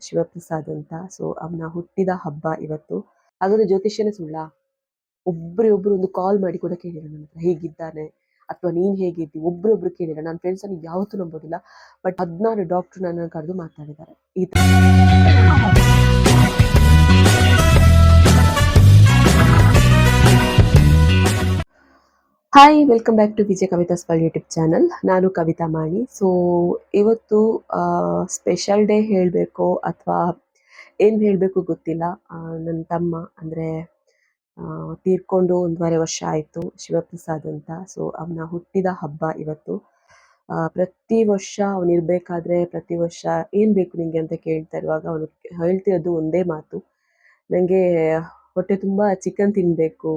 ಶಿವಪ್ರಸಾದ್ ಅಂತ. ಸೊ ಅವನ ಹುಟ್ಟಿದ ಹಬ್ಬ ಇವತ್ತು. ಹಾಗಾದ್ರೆ ಜ್ಯೋತಿಷ್ಯನೇ ಸುಳ್ಳ? ಒಬ್ರು ಒಂದು ಕಾಲ್ ಮಾಡಿ ಕೂಡ ಕೇಳಿಲ್ಲ ನನ್ನ ಹತ್ರ ಹೇಗಿದ್ದಾನೆ ಅಥವಾ ನೀನ್ ಹೇಗಿದ್ದಿ, ಒಬ್ರೊಬ್ರು ಕೇಳಿಲ್ಲ. ನನ್ನ ಫ್ರೆಂಡ್ಸ್ ಅನ್ನು ಯಾವತ್ತೂ ನಂಬೋದಿಲ್ಲ. ಬಟ್ 16 ಡಾಕ್ಟರ್ ನನ್ನ ಕರೆದು ಮಾತಾಡಿದ್ದಾರೆ ಈ ತರ. Hi, welcome back to Vijaya Kavitha ಸ್ಪಲ್ ಯೂಟ್ಯೂಬ್ ಚಾನಲ್. ನಾನು ಕವಿತಾ ಮಾಣಿ. ಸೊ ಇವತ್ತು ಸ್ಪೆಷಲ್ ಡೇ ಹೇಳಬೇಕು ಅಥವಾ ಏನು ಹೇಳಬೇಕು ಗೊತ್ತಿಲ್ಲ. ನನ್ನ ತಮ್ಮ ಅಂದರೆ ತೀರ್ಕೊಂಡು 1.5 ವರ್ಷ ಆಯಿತು, ಶಿವಪ್ರಸಾದ್ ಅಂತ. ಸೊ ಅವನ ಹುಟ್ಟಿದ ಹಬ್ಬ ಇವತ್ತು. ಪ್ರತಿ ವರ್ಷ ಅವನಿರ್ಬೇಕಾದ್ರೆ ಪ್ರತಿ ವರ್ಷ ಏನು ಬೇಕು ನಿಂಗೆ ಅಂತ ಕೇಳ್ತಾ ಇರುವಾಗ ಅವನು ಹೇಳ್ತಿರೋದು ಒಂದೇ ಮಾತು, ನನಗೆ ಹೊಟ್ಟೆ ತುಂಬ ಚಿಕನ್ ತಿನ್ನಬೇಕು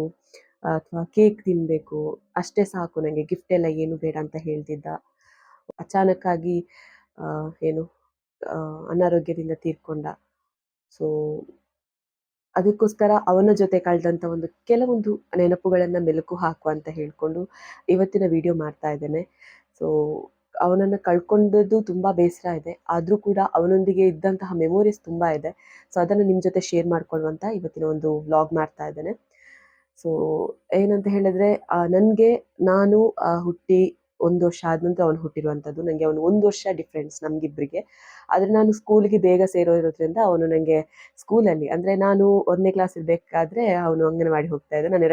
ಅಥವಾ ಕೇಕ್ ತಿನ್ನಬೇಕು, ಅಷ್ಟೇ ಸಾಕು, ನನಗೆ ಗಿಫ್ಟ್ ಎಲ್ಲ ಏನು ಬೇಡ ಅಂತ ಹೇಳ್ತಿದ್ದ. ಅಚಾನಕ್ಕಾಗಿ ಏನು ಅನಾರೋಗ್ಯದಿಂದ ತೀರ್ಕೊಂಡ. ಸೊ ಅದಕ್ಕೋಸ್ಕರ ಅವನ ಜೊತೆ ಕಳೆದಂಥ ಕೆಲವೊಂದು ನೆನಪುಗಳನ್ನು ಮೆಲುಕು ಹಾಕು ಅಂತ ಹೇಳ್ಕೊಂಡು ಇವತ್ತಿನ ವಿಡಿಯೋ ಮಾಡ್ತಾ ಇದ್ದೇನೆ. ಸೊ ಅವನನ್ನು ಕಳ್ಕೊಂಡದ್ದು ತುಂಬ ಬೇಸರ ಇದೆ, ಆದರೂ ಕೂಡ ಅವನೊಂದಿಗೆ ಇದ್ದಂತಹ ಮೆಮೊರೀಸ್ ತುಂಬ ಇದೆ. ಸೊ ಅದನ್ನು ನಿಮ್ಮ ಜೊತೆ ಶೇರ್ ಮಾಡ್ಕೊಳ್ಳುವಂತ ಇವತ್ತಿನ ಒಂದು ವ್ಲಾಗ್ ಮಾಡ್ತಾ ಇದ್ದೇನೆ. ಸೊ ಏನಂತ ಹೇಳಿದ್ರೆ, ನಾನು ಹುಟ್ಟಿ 1 ವರ್ಷ ಆದ ನಂತರ ಅವನು ಹುಟ್ಟಿರುವಂಥದ್ದು. ನನಗೆ ಅವನು 1 ವರ್ಷ ಡಿಫ್ರೆನ್ಸ್ ನಮಗಿಬ್ಬರಿಗೆ. ಆದರೆ ನಾನು ಸ್ಕೂಲಿಗೆ ಬೇಗ ಸೇರೋದ್ರಿಂದ ಅವನು ನನಗೆ ಸ್ಕೂಲಲ್ಲಿ, ಅಂದರೆ ನಾನು 1ನೇ ಕ್ಲಾಸ್ ಇರಬೇಕಾದ್ರೆ ಅವನು ಅಂಗನವಾಡಿ ಹೋಗ್ತಾ ಇದ್ದ, ನಾನು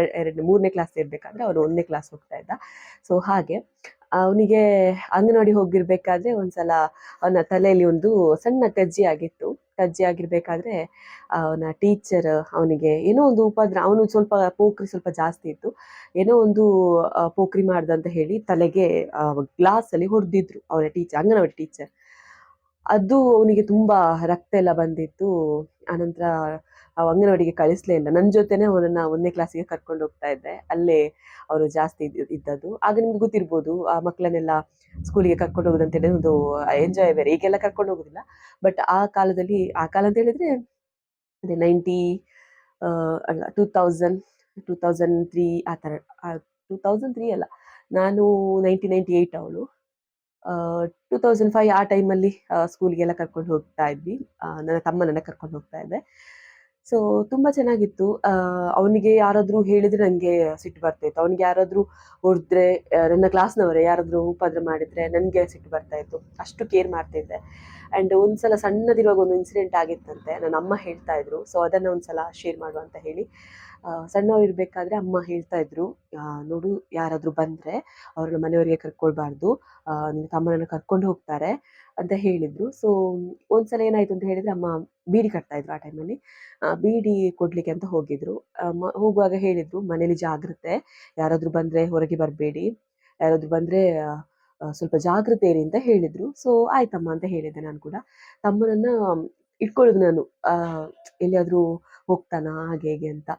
3ನೇ ಕ್ಲಾಸ್ ಇರಬೇಕಾದ್ರೆ ಅವನು 1ನೇ ಕ್ಲಾಸ್ ಹೋಗ್ತಾ ಇದ್ದ. ಸೊ ಹಾಗೆ ಅವನಿಗೆ ಅಂಗನವಾಡಿ ಹೋಗಿರ್ಬೇಕಾದ್ರೆ ಒಂದ್ಸಲ ಅವನ ತಲೆಯಲ್ಲಿ ಒಂದು ಸಣ್ಣ ಕಜ್ಜಿ ಆಗಿತ್ತು. ಕಜ್ಜಿ ಆಗಿರ್ಬೇಕಾದ್ರೆ ಅವನ ಟೀಚರ್ ಅವನಿಗೆ ಏನೋ ಒಂದು ಅವನು ಸ್ವಲ್ಪ ಪೋಖ್ರಿ ಸ್ವಲ್ಪ ಜಾಸ್ತಿ ಇತ್ತು, ಏನೋ ಒಂದು ಪೋಖ್ರಿ ಮಾಡ್ದಂತ ಹೇಳಿ ತಲೆಗೆ ಗ್ಲಾಸಲ್ಲಿ ಹೊಡೆದಿದ್ರು ಅವನ ಅಂಗನವಾಡಿ ಟೀಚರ್. ಅದು ಅವನಿಗೆ ತುಂಬಾ ರಕ್ತ ಎಲ್ಲ ಬಂದಿತ್ತು. ಆನಂತರ ಅಂಗನವಾಡಿಗೆ ಕಳಿಸ್ಲೇ ಇಲ್ಲ. ನನ್ನ ಜೊತೆನೆ ಅವನನ್ನ 1ನೇ ಕ್ಲಾಸಿಗೆ ಕರ್ಕೊಂಡು ಹೋಗ್ತಾ ಇದ್ದೆ. ಅಲ್ಲೇ ಅವರು ಜಾಸ್ತಿ ಇದ್ದದ್ದು. ಆಗ ನಿಮ್ಗೆ ಗೊತ್ತಿರ್ಬೋದು, ಆ ಮಕ್ಕಳನ್ನೆಲ್ಲ ಸ್ಕೂಲಿಗೆ ಕರ್ಕೊಂಡು ಹೋಗೋದಂತ ಹೇಳಿ ಒಂದು ಎಂಜಾಯ್ ಬೇರೆ. ಈಗೆಲ್ಲ ಕರ್ಕೊಂಡು ಹೋಗೋದಿಲ್ಲ, ಬಟ್ ಆ ಕಾಲ ಅಂತ ಹೇಳಿದ್ರೆ ಅದೇ 2003 ಆ ಥರ. 2003 ಅಲ್ಲ, ನಾನು 1998 ಅವಳು. 2005 ಆ ಟೈಮಲ್ಲಿ ಸ್ಕೂಲ್ಗೆಲ್ಲ ಕರ್ಕೊಂಡು ಹೋಗ್ತಾ ಇದ್ವಿ. ನನ್ನ ತಮ್ಮನನ್ನ ಕರ್ಕೊಂಡು ಹೋಗ್ತಾ ಇದ್ದೆ. ಸೊ ತುಂಬ ಚೆನ್ನಾಗಿತ್ತು. ಅವನಿಗೆ ಯಾರಾದರೂ ಹೇಳಿದರೆ ನನಗೆ ಸಿಟ್ಟು ಬರ್ತಾಯಿತ್ತು. ಅವನಿಗೆ ಯಾರಾದರೂ ಹೊಡೆದ್ರೆ, ನನ್ನ ಕ್ಲಾಸ್ನವರೇ ಯಾರಾದರೂ ಉಪದ್ರ ಮಾಡಿದರೆ ನನಗೆ ಸಿಟ್ಟು ಬರ್ತಾಯಿತ್ತು. ಅಷ್ಟು ಕೇರ್ ಮಾಡ್ತಿದ್ದೆ. ಆ್ಯಂಡ್ ಒಂದ್ಸಲ ಸಣ್ಣದಿರುವಾಗ ಒಂದು ಇನ್ಸಿಡೆಂಟ್ ಆಗಿತ್ತಂತೆ, ನನ್ನ ಅಮ್ಮ ಹೇಳ್ತಾ ಇದ್ರು. ಸೊ ಅದನ್ನು ಒಂದ್ಸಲ ಶೇರ್ ಮಾಡುವ ಅಂತ ಹೇಳಿ. ಸಣ್ಣವ್ರು ಇರಬೇಕಾದ್ರೆ ಅಮ್ಮ ಹೇಳ್ತಾ ಇದ್ರು, ನೋಡು, ಯಾರಾದರೂ ಬಂದರೆ ಅವ್ರನ್ನ ಮನೆಯವರಿಗೆ ಕರ್ಕೊಳ್ಬಾರ್ದು, ನಿನ್ನ ತಮ್ಮನನ್ನು ಕರ್ಕೊಂಡು ಹೋಗ್ತಾರೆ ಅಂತ ಹೇಳಿದ್ರು. ಸೊ ಒಂದ್ಸಲ ಏನಾಯ್ತು ಅಂತ ಹೇಳಿದ್ರೆ, ಅಮ್ಮ ಬೀಡಿ ಕಟ್ತಾ ಇದ್ರು ಆ ಟೈಮಲ್ಲಿ. ಬೀಡಿ ಕೊಡ್ಲಿಕ್ಕೆ ಅಂತ ಹೋಗಿದ್ರು. ಹೋಗುವಾಗ ಹೇಳಿದ್ರು, ಮನೇಲಿ ಜಾಗ್ರತೆ, ಯಾರಾದರೂ ಬಂದರೆ ಹೊರಗೆ ಬರಬೇಡಿ, ಯಾರಾದರೂ ಬಂದರೆ ಸ್ವಲ್ಪ ಜಾಗ್ರತೆ ಇರಿ ಅಂತ ಹೇಳಿದ್ರು. ಸೊ ಆಯ್ತಮ್ಮ ಅಂತ ಹೇಳಿದ್ದೆ ನಾನು ಕೂಡ. ತಮ್ಮನನ್ನ ಇಟ್ಕೊಳ್ಳೋದು ನಾನು, ಎಲ್ಲಿಯಾದರೂ ಹೋಗ್ತಾನಾ ಹಾಗೆ ಹೇಗೆ ಅಂತ.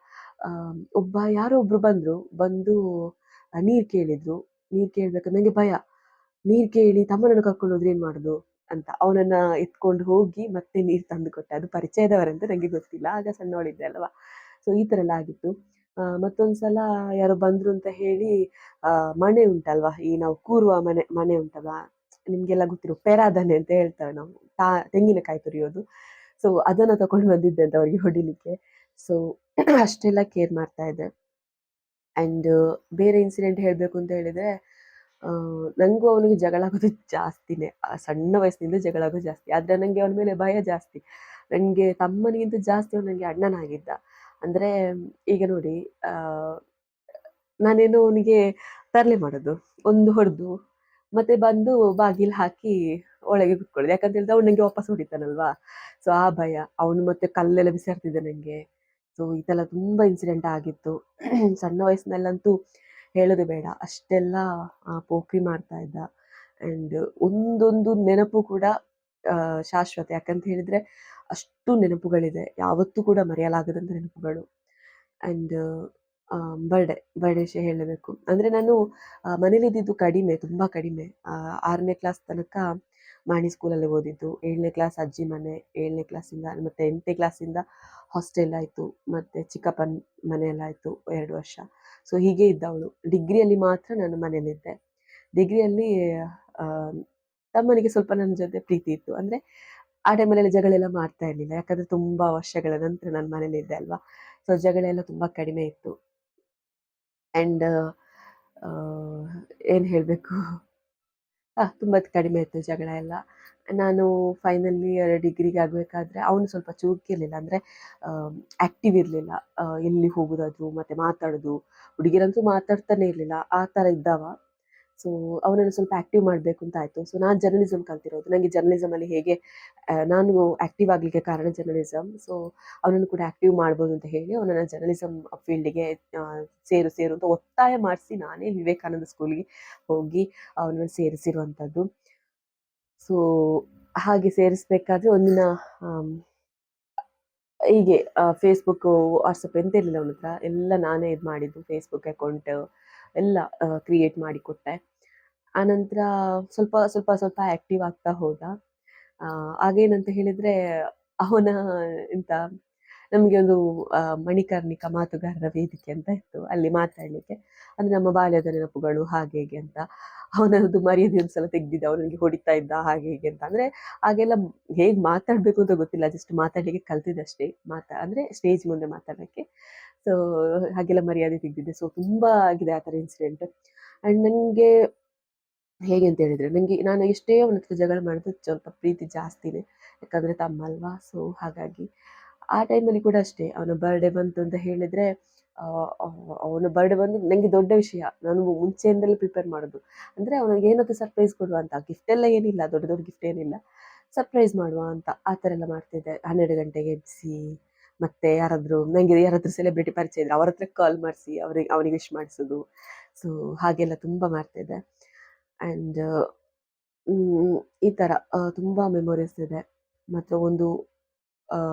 ಯಾರೋ ಒಬ್ರು ಬಂದು ನೀರು ಕೇಳಿದ್ರು. ನೀರು ಕೇಳ್ಬೇಕು, ನನಗೆ ಭಯ. ನೀರು ಕೇಳಿ ತಮ್ಮನನ್ನು ಕರ್ಕೊಂಡು ಹೋದ್ರೆ ಏನು ಮಾಡೋದು ಅಂತ ಅವನನ್ನ ಎತ್ಕೊಂಡು ಹೋಗಿ ಮತ್ತೆ ನೀರು ತಂದು ಕೊಟ್ಟೆ. ಅದು ಪರಿಚಯದವರಂತ ನನಗೆ ಗೊತ್ತಿಲ್ಲ, ಆಗ ಸಣ್ಣವಳಿದ್ದೆ ಅಲ್ವಾ. ಸೊ ಈ ಥರ ಎಲ್ಲ ಆಗಿತ್ತು. ಮತ್ತೊಂದ್ಸಲ ಯಾರೋ ಬಂದ್ರು ಅಂತ ಹೇಳಿ ಮಣೆ ಉಂಟಲ್ವಾ, ಈ ನಾವು ಕೂರುವ ಮನೆ ಉಂಟಲ್ವಾ, ನಿಮ್ಗೆಲ್ಲ ಗೊತ್ತಿರೋ ಪೆರಾದನೆ ಅಂತ ಹೇಳ್ತೇವೆ ನಾವು, ತೆಂಗಿನಕಾಯಿ ತುರಿಯೋದು. ಸೊ ಅದನ್ನ ತಗೊಂಡು ಬಂದಿದ್ದೆ ಅಂತ ಅವ್ರಿಗೆ ಹೊಡಿಲಿಕ್ಕೆ. ಸೊ ಅಷ್ಟೆಲ್ಲ ಕೇರ್ ಮಾಡ್ತಾ ಇದ್ದೆ. ಆ್ಯಂಡ್ ಬೇರೆ ಇನ್ಸಿಡೆಂಟ್ ಹೇಳಬೇಕು ಅಂತ ಹೇಳಿದ್ರೆ, ನನಗೂ ಅವನಿಗೆ ಜಗಳ ಆಗೋದು ಜಾಸ್ತಿನೇ. ಸಣ್ಣ ವಯಸ್ಸಿನಿಂದ ಜಗಳ ಆಗೋದು ಜಾಸ್ತಿ. ಆದರೆ ನನಗೆ ಅವನ ಮೇಲೆ ಭಯ ಜಾಸ್ತಿ. ನನಗೆ ತಮ್ಮನಿಗಿಂತ ಜಾಸ್ತಿ ಅವನು ನನಗೆ ಅಣ್ಣನಾಗಿದ್ದ. ಅಂದರೆ ಈಗ ನೋಡಿ, ನಾನೇನೋ ಅವನಿಗೆ ತರಲೆ ಮಾಡೋದು, ಒಂದು ಹೊಡೆದು ಮತ್ತೆ ಬಂದು ಬಾಗಿಲು ಹಾಕಿ ಒಳಗೆ ಕುತ್ಕೊಳ್ಳೋದು. ಯಾಕಂತ ಹೇಳಿದ್ರೆ ಅವ್ನು ನನಗೆ ವಾಪಸ್ ಹೊಡಿತಾನಲ್ವಾ. ಸೊ ಆ ಭಯ. ಅವನು ಮತ್ತೆ ಕಲ್ಲೆಲ್ಲ ಬಿಸಾಡ್ತಿದ್ದ ನನಗೆ. ಸೊ ಈ ಥರ ತುಂಬ ಇನ್ಸಿಡೆಂಟ್ ಆಗಿತ್ತು. ಸಣ್ಣ ವಯಸ್ಸಿನಲ್ಲಂತೂ ಹೇಳೋದು ಬೇಡ, ಅಷ್ಟೆಲ್ಲ ಪೋಖ್ರಿ ಮಾಡ್ತಾ ಇದ್ದ. ಆ್ಯಂಡ್ ಒಂದೊಂದು ನೆನಪು ಕೂಡ ಶಾಶ್ವತ. ಯಾಕಂತ ಹೇಳಿದರೆ ಅಷ್ಟು ನೆನಪುಗಳಿದೆ, ಯಾವತ್ತೂ ಕೂಡ ಮರೆಯಲಾಗದಂಥ ನೆನಪುಗಳು. ಆ್ಯಂಡ್ ಬರ್ಡೇ ವಿಷಯ ಹೇಳಬೇಕು ಅಂದರೆ, ನಾನು ಮನೇಲಿದ್ದಿದ್ದು ಕಡಿಮೆ, ತುಂಬ ಕಡಿಮೆ. 6ನೇ ಕ್ಲಾಸ್ ತನಕ ಮಾಣಿ ಸ್ಕೂಲಲ್ಲಿ ಓದಿದ್ದು. 7ನೇ ಕ್ಲಾಸ್ ಅಜ್ಜಿ ಮನೆ, 7ನೇ ಕ್ಲಾಸಿಂದ ಮತ್ತು 8ನೇ ಕ್ಲಾಸಿಂದ ಹಾಸ್ಟೆಲ್ ಆಯಿತು, ಮತ್ತು ಚಿಕ್ಕಪ್ಪನ ಮನೆಯಲ್ಲಾಯಿತು 2 ವರ್ಷ. ಸೊ ಹೀಗೆ ಇದ್ದವಳು. ಡಿಗ್ರಿಯಲ್ಲಿ ಮಾತ್ರ ನಾನು ಮನೇಲಿದ್ದೆ. ಡಿಗ್ರಿಯಲ್ಲಿ ತಮ್ಮನಿಗೆ ಸ್ವಲ್ಪ ನನ್ನ ಜೊತೆ ಪ್ರೀತಿ ಇತ್ತು. ಅಂದರೆ ಆ ಟೈಮಲ್ಲೆಲ್ಲ ಜಗಳ ಎಲ್ಲ ಮಾಡ್ತಾ ಇರಲಿಲ್ಲ, ಯಾಕಂದರೆ ತುಂಬ ವರ್ಷಗಳ ನಂತರ ನಾನು ಮನೇಲಿದ್ದೆ ಅಲ್ವಾ. ಸೊ ಜಗಳ ಎಲ್ಲ ತುಂಬ ಕಡಿಮೆ ಇತ್ತು. ಆ್ಯಂಡ್ ಏನು ಹೇಳಬೇಕು, ತುಂಬ ಕಡಿಮೆ ಇತ್ತು ಜಗಳ ಎಲ್ಲ. ನಾನು ಫೈನಲ್ ಇಯರ್ ಡಿಗ್ರಿಗೆ ಆಗಬೇಕಾದ್ರೆ ಅವನು ಸ್ವಲ್ಪ ಚುರುಕಿರಲಿಲ್ಲ, ಅಂದರೆ ಆ್ಯಕ್ಟಿವ್ ಇರಲಿಲ್ಲ. ಎಲ್ಲಿ ಹೋಗೋದಾದ್ರು ಮತ್ತು ಮಾತಾಡೋದು, ಹುಡುಗಿರಂತೂ ಮಾತಾಡ್ತಾನೆ ಇರಲಿಲ್ಲ, ಆ ಥರ ಇದ್ದವ. ಸೊ ಅವನನ್ನು ಸ್ವಲ್ಪ ಆ್ಯಕ್ಟಿವ್ ಮಾಡಬೇಕು ಅಂತ ಆಯಿತು. ಸೊ ನಾನು ಜರ್ನಲಿಸಮ್ ಕಲ್ತಿರೋದು, ನನಗೆ ಜರ್ನಲಿಸಮಲ್ಲಿ ಹೇಗೆ ನಾನು ಆ್ಯಕ್ಟಿವ್ ಆಗಲಿಕ್ಕೆ ಕಾರಣ ಜರ್ನಲಿಸಮ್. ಸೊ ಅವನನ್ನು ಕೂಡ ಆ್ಯಕ್ಟಿವ್ ಮಾಡ್ಬೋದು ಅಂತ ಹೇಳಿ ಅವನನ್ನು ಜರ್ನಲಿಸಮ್ ಫೀಲ್ಡಿಗೆ ಸೇರು ಅಂತ ಒತ್ತಾಯ ಮಾಡಿಸಿ ನಾನೇ ವಿವೇಕಾನಂದ ಸ್ಕೂಲಿಗೆ ಹೋಗಿ ಅವನನ್ನು ಸೇರಿಸಿರುವಂಥದ್ದು. ಸೊ ಹಾಗೆ ಸೇರಿಸ್ಬೇಕಾದ್ರೆ ಒಂದಿನ ಹೀಗೆ ಫೇಸ್ಬುಕ್ಕು, ವಾಟ್ಸಪ್ ಎಂತ ಇರಲಿಲ್ಲ ಅವನ ಹತ್ರ, ಎಲ್ಲ ನಾನೇ ಇದು ಮಾಡಿದ್ದು. ಫೇಸ್ಬುಕ್ ಅಕೌಂಟ್ ಎಲ್ಲ ಕ್ರಿಯೇಟ್ ಮಾಡಿಕೊಟ್ಟೆ. ಆನಂತರ ಸ್ವಲ್ಪ ಸ್ವಲ್ಪ ಸ್ವಲ್ಪ ಆ್ಯಕ್ಟಿವ್ ಆಗ್ತಾ ಹೋದ. ಆಗೇನಂತ ಹೇಳಿದರೆ ಅವನ ಎಂತ, ನಮಗೆ ಒಂದು ಮಣಿಕರ್ಣಿಕ ಮಾತುಗಾರರ ವೇದಿಕೆ ಅಂತ ಇತ್ತು, ಅಲ್ಲಿ ಮಾತಾಡಲಿಕ್ಕೆ. ಅಂದರೆ ನಮ್ಮ ಬಾಲ್ಯದ ನೆನಪುಗಳು ಹಾಗೆ ಹೀಗೆ ಅಂತ. ಅವನದ್ದು ಮರ್ಯಾದೆ ಒಂದು ಸಲ ತೆಗೆದಿದ್ದ, ಅವನಿಗೆ ಹೊಡಿತಾ ಇದ್ದ ಹಾಗೆ ಹೀಗೆ ಅಂತ. ಅಂದರೆ ಹಾಗೆಲ್ಲ ಹೇಗೆ ಮಾತಾಡಬೇಕು ಅಂತ ಗೊತ್ತಿಲ್ಲ, ಜಸ್ಟ್ ಮಾತಾಡಲಿಕ್ಕೆ ಕಲ್ತಿದ್ದಷ್ಟೇ, ಅಂದರೆ ಸ್ಟೇಜ್ ಮುಂದೆ ಮಾತಾಡೋಕ್ಕೆ. ಸೊ ಹಾಗೆಲ್ಲ ಮರ್ಯಾದೆ ತೆಗೆದಿದ್ದೆ. ಸೊ ತುಂಬ ಆಗಿದೆ ಆ ಥರ ಇನ್ಸಿಡೆಂಟ್. ಆ್ಯಂಡ್ ನನಗೆ ಹೇಗೆ ಅಂತ ಹೇಳಿದರೆ, ನಾನು ಎಷ್ಟೇ ಅವನ ಹತ್ರ ಜಗಳ ಮಾಡಿದ್ರು ಸ್ವಲ್ಪ ಪ್ರೀತಿ ಜಾಸ್ತಿನೇ, ಯಾಕಂದರೆ ತಮ್ಮ ಅಲ್ವಾ. ಸೊ ಹಾಗಾಗಿ ಆ ಟೈಮಲ್ಲಿ ಕೂಡ ಅಷ್ಟೇ, ಅವನ ಬರ್ಡೇ ಬಂತು ಅಂತ ಹೇಳಿದರೆ, ಅವನ ಬರ್ಡೇ ಬಂದು ನನಗೆ ದೊಡ್ಡ ವಿಷಯ. ನಾನು ಮುಂಚೆಯಿಂದಲೇ ಪ್ರಿಪೇರ್ ಮಾಡೋದು, ಅಂದರೆ ಅವನಿಗೆ ಏನಾದರೂ ಸರ್ಪ್ರೈಸ್ ಕೊಡುವ ಅಂತ. ಗಿಫ್ಟ್ ಎಲ್ಲ ಏನಿಲ್ಲ, ದೊಡ್ಡ ದೊಡ್ಡ ಗಿಫ್ಟ್ ಏನಿಲ್ಲ, ಸರ್ಪ್ರೈಸ್ ಮಾಡುವ ಅಂತ ಆ ಥರ ಎಲ್ಲ ಮಾಡ್ತಿದ್ದೆ. 12 ಗಂಟೆಗೆ ಎಬ್ಬಿಸಿ, ಮತ್ತು ಯಾರಾದರೂ ಸೆಲೆಬ್ರಿಟಿ ಪರಿಚಯ ಇದ್ದರೆ ಅವ್ರ ಹತ್ರ ಕಾಲ್ ಮಾಡಿಸಿ ಅವನಿಗೆ ವಿಶ್ ಮಾಡಿಸೋದು. ಸೊ ಹಾಗೆಲ್ಲ ತುಂಬ ಮಾಡ್ತಿದ್ದೆ. ಆ್ಯಂಡ್ ಈ ಥರ ತುಂಬ ಮೆಮೊರೀಸ್ ಇದೆ. ಮತ್ತು ಒಂದು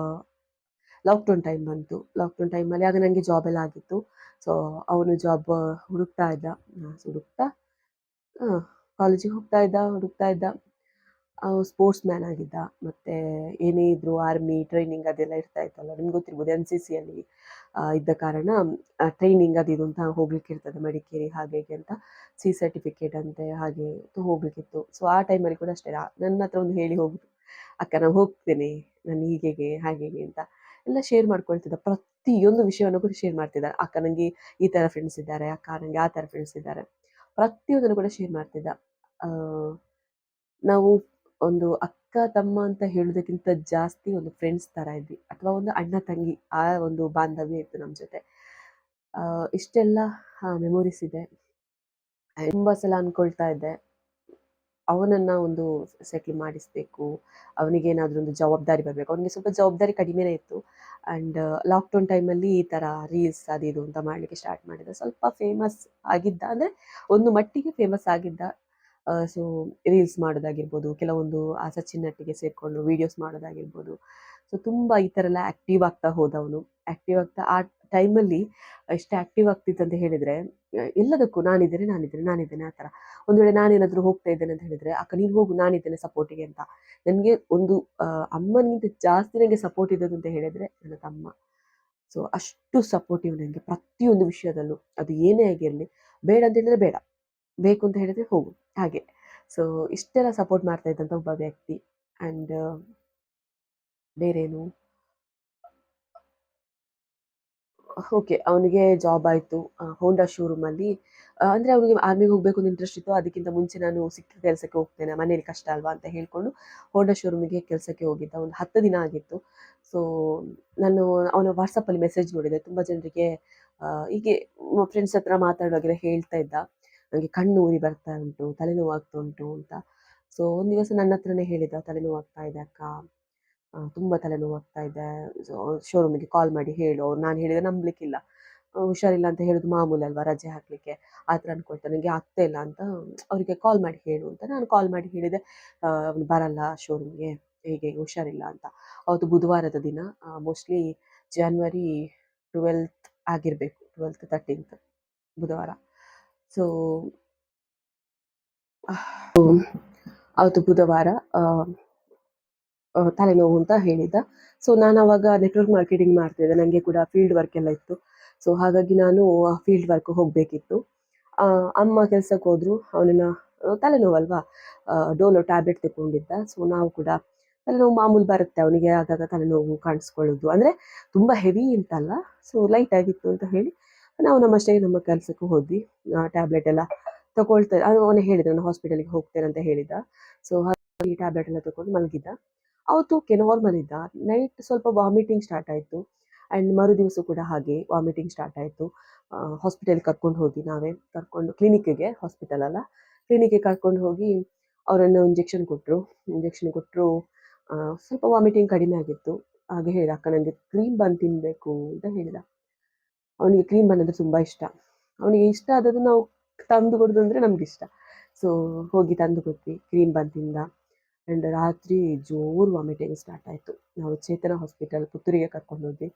ಲಾಕ್ಡೌನ್ ಟೈಮ್ ಬಂತು. ಲಾಕ್ಡೌನ್ ಟೈಮಲ್ಲಿ ಆಗ ನನಗೆ ಜಾಬ್ ಎಲ್ಲ ಆಗಿತ್ತು. ಸೊ ಅವನು ಜಾಬ್ ಹುಡುಕ್ತಾ ಇದ್ದ, ಕಾಲೇಜಿಗೆ ಹುಡುಕ್ತಾ ಇದ್ದ. ಸ್ಪೋರ್ಟ್ಸ್ ಮ್ಯಾನ್ ಆಗಿದ್ದ, ಮತ್ತು ಏನೇ ಇದ್ದರೂ ಆರ್ಮಿ ಟ್ರೈನಿಂಗ್ ಅದೆಲ್ಲ ಇರ್ತಾ ಇತ್ತಲ್ಲ, ನಿಮ್ಗೆ ಗೊತ್ತಿರ್ಬೋದು. NCCಯಲ್ಲಿ ಇದ್ದ ಕಾರಣ ಟ್ರೈನಿಂಗ್ ಅದು ಇದು ಅಂತ ಹೋಗ್ಲಿಕ್ಕೆ ಇರ್ತದೆ, ಮಡಿಕೇರಿ ಹಾಗೆ ಹೀಗೆ ಅಂತ, ಸರ್ಟಿಫಿಕೇಟ್ ಅಂತೆ ಹಾಗೆ ಹೋಗ್ಲಿಕ್ಕಿತ್ತು. ಸೊ ಆ ಟೈಮಲ್ಲಿ ಕೂಡ ಅಷ್ಟೇ, ನನ್ನ ಹತ್ರ ಒಂದು ಹೇಳಿ ಹೋಗುದು, ಅಕ್ಕ ನಾನು ಹೋಗ್ತೇನೆ, ನಾನು ಹೀಗೆ ಹಾಗೆ ಅಂತ ಎಲ್ಲ ಶೇರ್ ಮಾಡ್ಕೊಳ್ತಿದ್ದ. ಪ್ರತಿಯೊಂದು ವಿಷಯವನ್ನು ಕೂಡ ಶೇರ್ ಮಾಡ್ತಿದ್ದ. ಅಕ್ಕ ನನಗೆ ಈ ಥರ ಫ್ರೆಂಡ್ಸ್ ಇದ್ದಾರೆ, ಅಕ್ಕ ನನಗೆ ಆ ಥರ ಫ್ರೆಂಡ್ಸ್ ಇದ್ದಾರೆ, ಪ್ರತಿಯೊಂದನ್ನು ಕೂಡ ಶೇರ್ ಮಾಡ್ತಿದ್ದ. ನಾವು ಒಂದು ಅಕ್ಕ ತಮ್ಮ ಅಂತ ಹೇಳೋದಕ್ಕಿಂತ ಜಾಸ್ತಿ ಒಂದು ಫ್ರೆಂಡ್ಸ್ ಥರ ಇದ್ವಿ, ಅಥವಾ ಒಂದು ಅಣ್ಣ ತಂಗಿ, ಆ ಒಂದು ಬಾಂಧವ್ಯ ಇತ್ತು ನಮ್ಮ ಜೊತೆ. ಇಷ್ಟೆಲ್ಲ ಮೆಮೊರೀಸ್ ಇದೆ. ತುಂಬ ಸಲ ಅಂದ್ಕೊಳ್ತಾ ಇದ್ದೆ, ಅವನನ್ನು ಒಂದು ಸೆಟ್ಲ್ ಮಾಡಿಸಬೇಕು, ಅವನಿಗೇನಾದರೂ ಒಂದು ಜವಾಬ್ದಾರಿ ಬರಬೇಕು. ಅವನಿಗೆ ಸ್ವಲ್ಪ ಜವಾಬ್ದಾರಿ ಕಡಿಮೆನೇ ಇತ್ತು. ಆ್ಯಂಡ್ ಲಾಕ್ಡೌನ್ ಟೈಮಲ್ಲಿ ಈ ಥರ ರೀಲ್ಸ್ ಅದು ಇದು ಅಂತ ಮಾಡಲಿಕ್ಕೆ ಸ್ಟಾರ್ಟ್ ಮಾಡಿದ. ಸ್ವಲ್ಪ ಫೇಮಸ್ ಆಗಿದ್ದ, ಅಂದರೆ ಒಂದು ಮಟ್ಟಿಗೆ ಫೇಮಸ್ ಆಗಿದ್ದ. ಸೊ ರೀಲ್ಸ್ ಮಾಡೋದಾಗಿರ್ಬೋದು, ಕೆಲವೊಂದು ಸಚಿನ್ನಟ್ಟಿಗೆ ಸೇರಿಕೊಂಡು ವೀಡಿಯೋಸ್ ಮಾಡೋದಾಗಿರ್ಬೋದು. ಸೊ ತುಂಬ ಈ ಥರ ಎಲ್ಲ ಆ್ಯಕ್ಟಿವ್ ಆಗ್ತಾ ಹೋದವನು. ಆ್ಯಕ್ಟಿವ್ ಆಗ್ತಾ ಆ ಟೈಮಲ್ಲಿ ಎಷ್ಟು ಆ್ಯಕ್ಟಿವ್ ಆಗ್ತಿತ್ತು ಅಂತ ಹೇಳಿದರೆ, ಎಲ್ಲದಕ್ಕೂ ನಾನಿದ್ದೇನೆ ಆ ಥರ. ಒಂದು ವೇಳೆ ನಾನೇನಾದರೂ ಹೋಗ್ತಾ ಇದ್ದೇನೆ ಅಂತ ಹೇಳಿದರೆ, ಅಕ್ಕ ನೀನು ಹೋಗು, ನಾನಿದ್ದೇನೆ ಸಪೋರ್ಟಿಗೆ ಅಂತ. ನನಗೆ ಒಂದು ಅಮ್ಮನಿಗಿಂತ ಜಾಸ್ತಿ ನನಗೆ ಸಪೋರ್ಟ್ ಇದ್ದದ್ದು ಅಂತ ಹೇಳಿದರೆ ನನ್ನ ತಮ್ಮ. ಸೊ ಅಷ್ಟು ಸಪೋರ್ಟಿವ್ ನನಗೆ ಪ್ರತಿಯೊಂದು ವಿಷಯದಲ್ಲೂ, ಅದು ಏನೇ ಆಗಿರಲಿ. ಬೇಡ ಅಂತ ಹೇಳಿದರೆ ಬೇಡ, ಬೇಕು ಅಂತ ಹೇಳಿದರೆ ಹೋಗು, ಹಾಗೆ. ಸೊ ಇಷ್ಟೆಲ್ಲ ಸಪೋರ್ಟ್ ಮಾಡ್ತಾ ಇದ್ದಂಥ ಒಬ್ಬ ವ್ಯಕ್ತಿ. ಆ್ಯಂಡ್ ಬೇರೇನು, ಓಕೆ, ಅವನಿಗೆ ಜಾಬ್ ಆಯಿತು ಹೋಂಡಾ ಶೋರೂಮಲ್ಲಿ. ಅಂದರೆ ಅವನಿಗೆ ಆರ್ಮಿಗೆ ಹೋಗಬೇಕು ಅಂತ ಇಂಟ್ರೆಸ್ಟ್ ಇತ್ತು. ಅದಕ್ಕಿಂತ ಮುಂಚೆ ನಾನು ಸಿಕ್ಕ ಕೆಲಸಕ್ಕೆ ಹೋಗ್ತೇನೆ, ಮನೇಲಿ ಕಷ್ಟ ಅಲ್ವಾ ಅಂತ ಹೇಳಿಕೊಂಡು ಹೋಂಡಾ ಶೋರೂಮಿಗೆ ಕೆಲಸಕ್ಕೆ ಹೋಗಿದ್ದ. ಒಂದು 10 ದಿನ ಆಗಿತ್ತು. ಸೊ ನಾನು ಅವನ ವಾಟ್ಸಪ್ಪಲ್ಲಿ ಮೆಸೇಜ್ ನೋಡಿದೆ. ತುಂಬ ಜನರಿಗೆ ಹೀಗೆ ಫ್ರೆಂಡ್ಸ್ ಹತ್ರ ಮಾತಾಡುವಾಗೆಲ್ಲ ಹೇಳ್ತಾ ಇದ್ದ, ನನಗೆ ಕಣ್ಣು ಉರಿ ಬರ್ತಾ ಉಂಟು, ತಲೆನೋವು ಆಗ್ತಾ ಉಂಟು ಅಂತ. ಸೊ ಒಂದು ದಿವಸ ನನ್ನ ಹತ್ರನೇ ಹೇಳಿದ, ತಲೆನೋವು ಆಗ್ತಾ ಇದೆ ಅಕ್ಕ, ತುಂಬ ತಲೆನೋವು ಆಗ್ತಾ ಇದೆ, ಶೋರೂಮಿಗೆ ಕಾಲ್ ಮಾಡಿ ಹೇಳು. ನಾನು ಹೇಳಿದರೆ ನಂಬಲಿಕ್ಕಿಲ್ಲ, ಹುಷಾರಿಲ್ಲ ಅಂತ ಹೇಳೋದು ಮಾಮೂಲಿ ಅಲ್ವಾ, ರಜೆ ಹಾಕಲಿಕ್ಕೆ ಆ ಥರ ಅಂದ್ಕೊಳ್ತಾರೆ. ನನಗೆ ಆಗ್ತಾ ಇಲ್ಲ ಅಂತ ಅವರಿಗೆ ಕಾಲ್ ಮಾಡಿ ಹೇಳು ಅಂತ ನಾನು ಕಾಲ್ ಮಾಡಿ ಹೇಳಿದೆ. ಅವನು ಬರಲ್ಲ ಶೋರೂಮ್ಗೆ, ಹೀಗೆ ಹುಷಾರಿಲ್ಲ ಅಂತ. ಅವತ್ತು ಬುಧವಾರದ ದಿನ, ಮೋಸ್ಟ್ಲಿ January 12th ಆಗಿರಬೇಕು, 12th 13th ಬುಧವಾರ. ಸೊ ಅವತ್ತು ಬುಧವಾರ ತಲೆನೋವು ಅಂತ ಹೇಳಿದ್ದ. ಸೊ ನಾನು ಅವಾಗ ನೆಟ್ವರ್ಕ್ ಮಾರ್ಕೆಟಿಂಗ್ ಮಾಡ್ತಿದ್ದೆ, ನನಗೆ ಕೂಡ ಫೀಲ್ಡ್ ವರ್ಕ್ ಎಲ್ಲ ಇತ್ತು. ಸೊ ಹಾಗಾಗಿ ನಾನು ಫೀಲ್ಡ್ ವರ್ಕ್ ಹೋಗಬೇಕಿತ್ತು. ಅಮ್ಮ ಕೆಲಸಕ್ಕೆ ಹೋದರು. ಅವನನ್ನು ತಲೆನೋವಲ್ವಾ, ಡೋಲೋ ಟ್ಯಾಬ್ಲೆಟ್ ತಗೊಂಡಿದ್ದ. ಸೊ ನಾವು ಕೂಡ ತಲೆನೋವು ಮಾಮೂಲು ಬರುತ್ತೆ ಅವನಿಗೆ, ಆಗಾಗ ತಲೆನೋವು ಕಾಣಿಸ್ಕೊಳ್ಳೋದು, ಅಂದರೆ ತುಂಬ ಹೆವಿ ಅಂತಲ್ಲ, ಸೊ ಲೈಟ್ ಆಗಿತ್ತು ಅಂತ ಹೇಳಿ ನಾವು ನಮ್ಮಷ್ಟೇ ನಮ್ಮ ಕೆಲಸಕ್ಕೆ ಹೋದ್ವಿ. ಟ್ಯಾಬ್ಲೆಟ್ ಎಲ್ಲ ತಗೊಳ್ತಾ ಅವನೇ ಹೇಳಿದ, ನಾನು ಹಾಸ್ಪಿಟಲ್ಗೆ ಹೋಗ್ತೇನೆ ಅಂತ ಹೇಳಿದ. ಸೊ ಹಾಗಾಗಿ ಟ್ಯಾಬ್ಲೆಟ್ ಎಲ್ಲ ತಗೊಂಡು ಮಲಗಿದ್ದ. ಅವತ್ತು ಓಕೆ ನಾರ್ಮಲ್ ಇದ್ದ. ನೈಟ್ ಸ್ವಲ್ಪ ವಾಮಿಟಿಂಗ್ ಸ್ಟಾರ್ಟ್ ಆಯಿತು, ಆ್ಯಂಡ್ ಮರು ದಿವಸ ಕೂಡ ಹಾಗೆ ವಾಮಿಟಿಂಗ್ ಸ್ಟಾರ್ಟ್ ಆಯಿತು. ಹಾಸ್ಪಿಟಲ್ ಕರ್ಕೊಂಡು ಹೋಗಿ ನಾವೇ ಕರ್ಕೊಂಡು, ಕ್ಲಿನಿಕ್ಕಿಗೆ, ಹಾಸ್ಪಿಟಲ್ ಅಲ್ಲ ಕ್ಲಿನಿಕ್ಗೆ ಕರ್ಕೊಂಡು ಹೋಗಿ ಅವರನ್ನು ಇಂಜೆಕ್ಷನ್ ಕೊಟ್ಟರು. ಸ್ವಲ್ಪ ವಾಮಿಟಿಂಗ್ ಕಡಿಮೆ ಆಗಿತ್ತು. ಹಾಗೆ ಹೇಳಿದ, ಅಕ್ಕ ನನಗೆ ಕ್ರೀಮ್ ಬನ್ ತಿನ್ನಬೇಕು ಅಂತ ಹೇಳಿದ. ಅವನಿಗೆ ಕ್ರೀಮ್ ಬನ್ ಅಂದರೆ ತುಂಬ ಇಷ್ಟ. ಅವನಿಗೆ ಇಷ್ಟ ಆದದ್ದು ನಾವು ತಂದು ಕೊಡೋದು ಅಂದರೆ ನಮ್ಗೆ ಇಷ್ಟ. ಸೊ ಹೋಗಿ ತಂದು ಕೊಟ್ವಿ, ಕ್ರೀಮ್ ಬನ್ ತಿಂದ. ಆ್ಯಂಡ್ ರಾತ್ರಿ ಜೋರು ವಾಮಿಟಿಂಗ್ ಸ್ಟಾರ್ಟ್ ಆಯಿತು. ನಾವು ಚೇತನ ಹಾಸ್ಪಿಟಲ್ ಪುತ್ತೂರಿಗೆ ಕರ್ಕೊಂಡು ಹೋದ್ವಿ.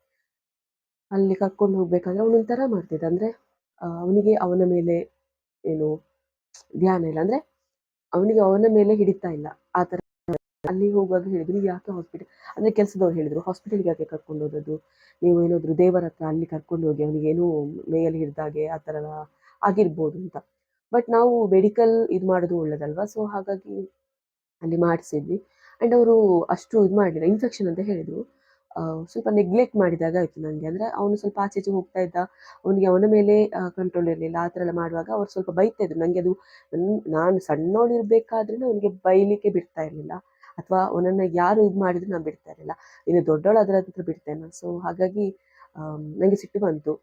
ಅಲ್ಲಿ ಕರ್ಕೊಂಡು ಹೋಗ್ಬೇಕಾದ್ರೆ ಅವನೊಂಥರ ಮಾಡ್ತಿದ್ದ, ಅಂದರೆ ಅವನಿಗೆ ಅವನ ಮೇಲೆ ಏನು ಧ್ಯಾನ ಇಲ್ಲ, ಅಂದರೆ ಅವನಿಗೆ ಅವನ ಮೇಲೆ ಹಿಡಿತಾ ಇಲ್ಲ ಆ ಥರ. ಅಲ್ಲಿ ಹೋಗುವಾಗ ಹೇಳಿದ್ರು, ನೀವು ಯಾಕೆ ಹಾಸ್ಪಿಟಲ್, ಅಂದರೆ ಕೆಲಸದವ್ರು ಹೇಳಿದರು, ಹಾಸ್ಪಿಟಲ್ಗೆ ಯಾಕೆ ಕರ್ಕೊಂಡು ಹೋಗೋದು, ನೀವು ಏನಾದರೂ ದೇವರ ಹತ್ರ ಅಲ್ಲಿ ಕರ್ಕೊಂಡು ಹೋಗಿ, ಅವನಿಗೇನು ಮೇಯಲ್ಲಿ ಹಿಡಿದಾಗೆ ಆ ಥರ ಆಗಿರ್ಬೋದು ಅಂತ. ಬಟ್ ನಾವು ಮೆಡಿಕಲ್ ಇದು ಮಾಡೋದು ಒಳ್ಳೇದಲ್ವಾ, ಸೊ ಹಾಗಾಗಿ ಅಲ್ಲಿ ಮಾಡಿಸಿದ್ವಿ. ಆ್ಯಂಡ್ ಅವರು ಅಷ್ಟು ಇದು ಮಾಡಲಿಲ್ಲ, ಇನ್ಫೆಕ್ಷನ್ ಅಂತ ಹೇಳಿದರು. ಸ್ವಲ್ಪ ನೆಗ್ಲೆಕ್ಟ್ ಮಾಡಿದಾಗ ಆಯಿತು ನನಗೆ, ಅಂದರೆ ಅವನು ಸ್ವಲ್ಪ ಆಚೆ ಈಚೆ ಹೋಗ್ತಾ ಇದ್ದ, ಅವನಿಗೆ ಅವನ ಮೇಲೆ ಕಂಟ್ರೋಲ್ ಇರಲಿಲ್ಲ. ಆ ಥರ ಎಲ್ಲ ಮಾಡುವಾಗ ಅವ್ರು ಸ್ವಲ್ಪ ಬೈತಾ ಇದ್ರು ನನಗೆ. ಅದು ನಾನು ಸಣ್ಣವಳಿರ್ಬೇಕಾದ್ರೆ ಅವನಿಗೆ ಬೈಲಿಕ್ಕೆ ಬಿಡ್ತಾ ಇರಲಿಲ್ಲ, ಅಥವಾ ಅವನನ್ನು ಯಾರು ಇದು ಮಾಡಿದ್ರು ನಾನು ಬಿಡ್ತಾ ಇರಲಿಲ್ಲ. ಇನ್ನು ದೊಡ್ಡವಳು ಅದರ ಹತ್ರ ಬಿಡ್ತೇನೆ. ಸೊ ಹಾಗಾಗಿ ನನಗೆ ಸಿಟ್ಟು ಬಂತು.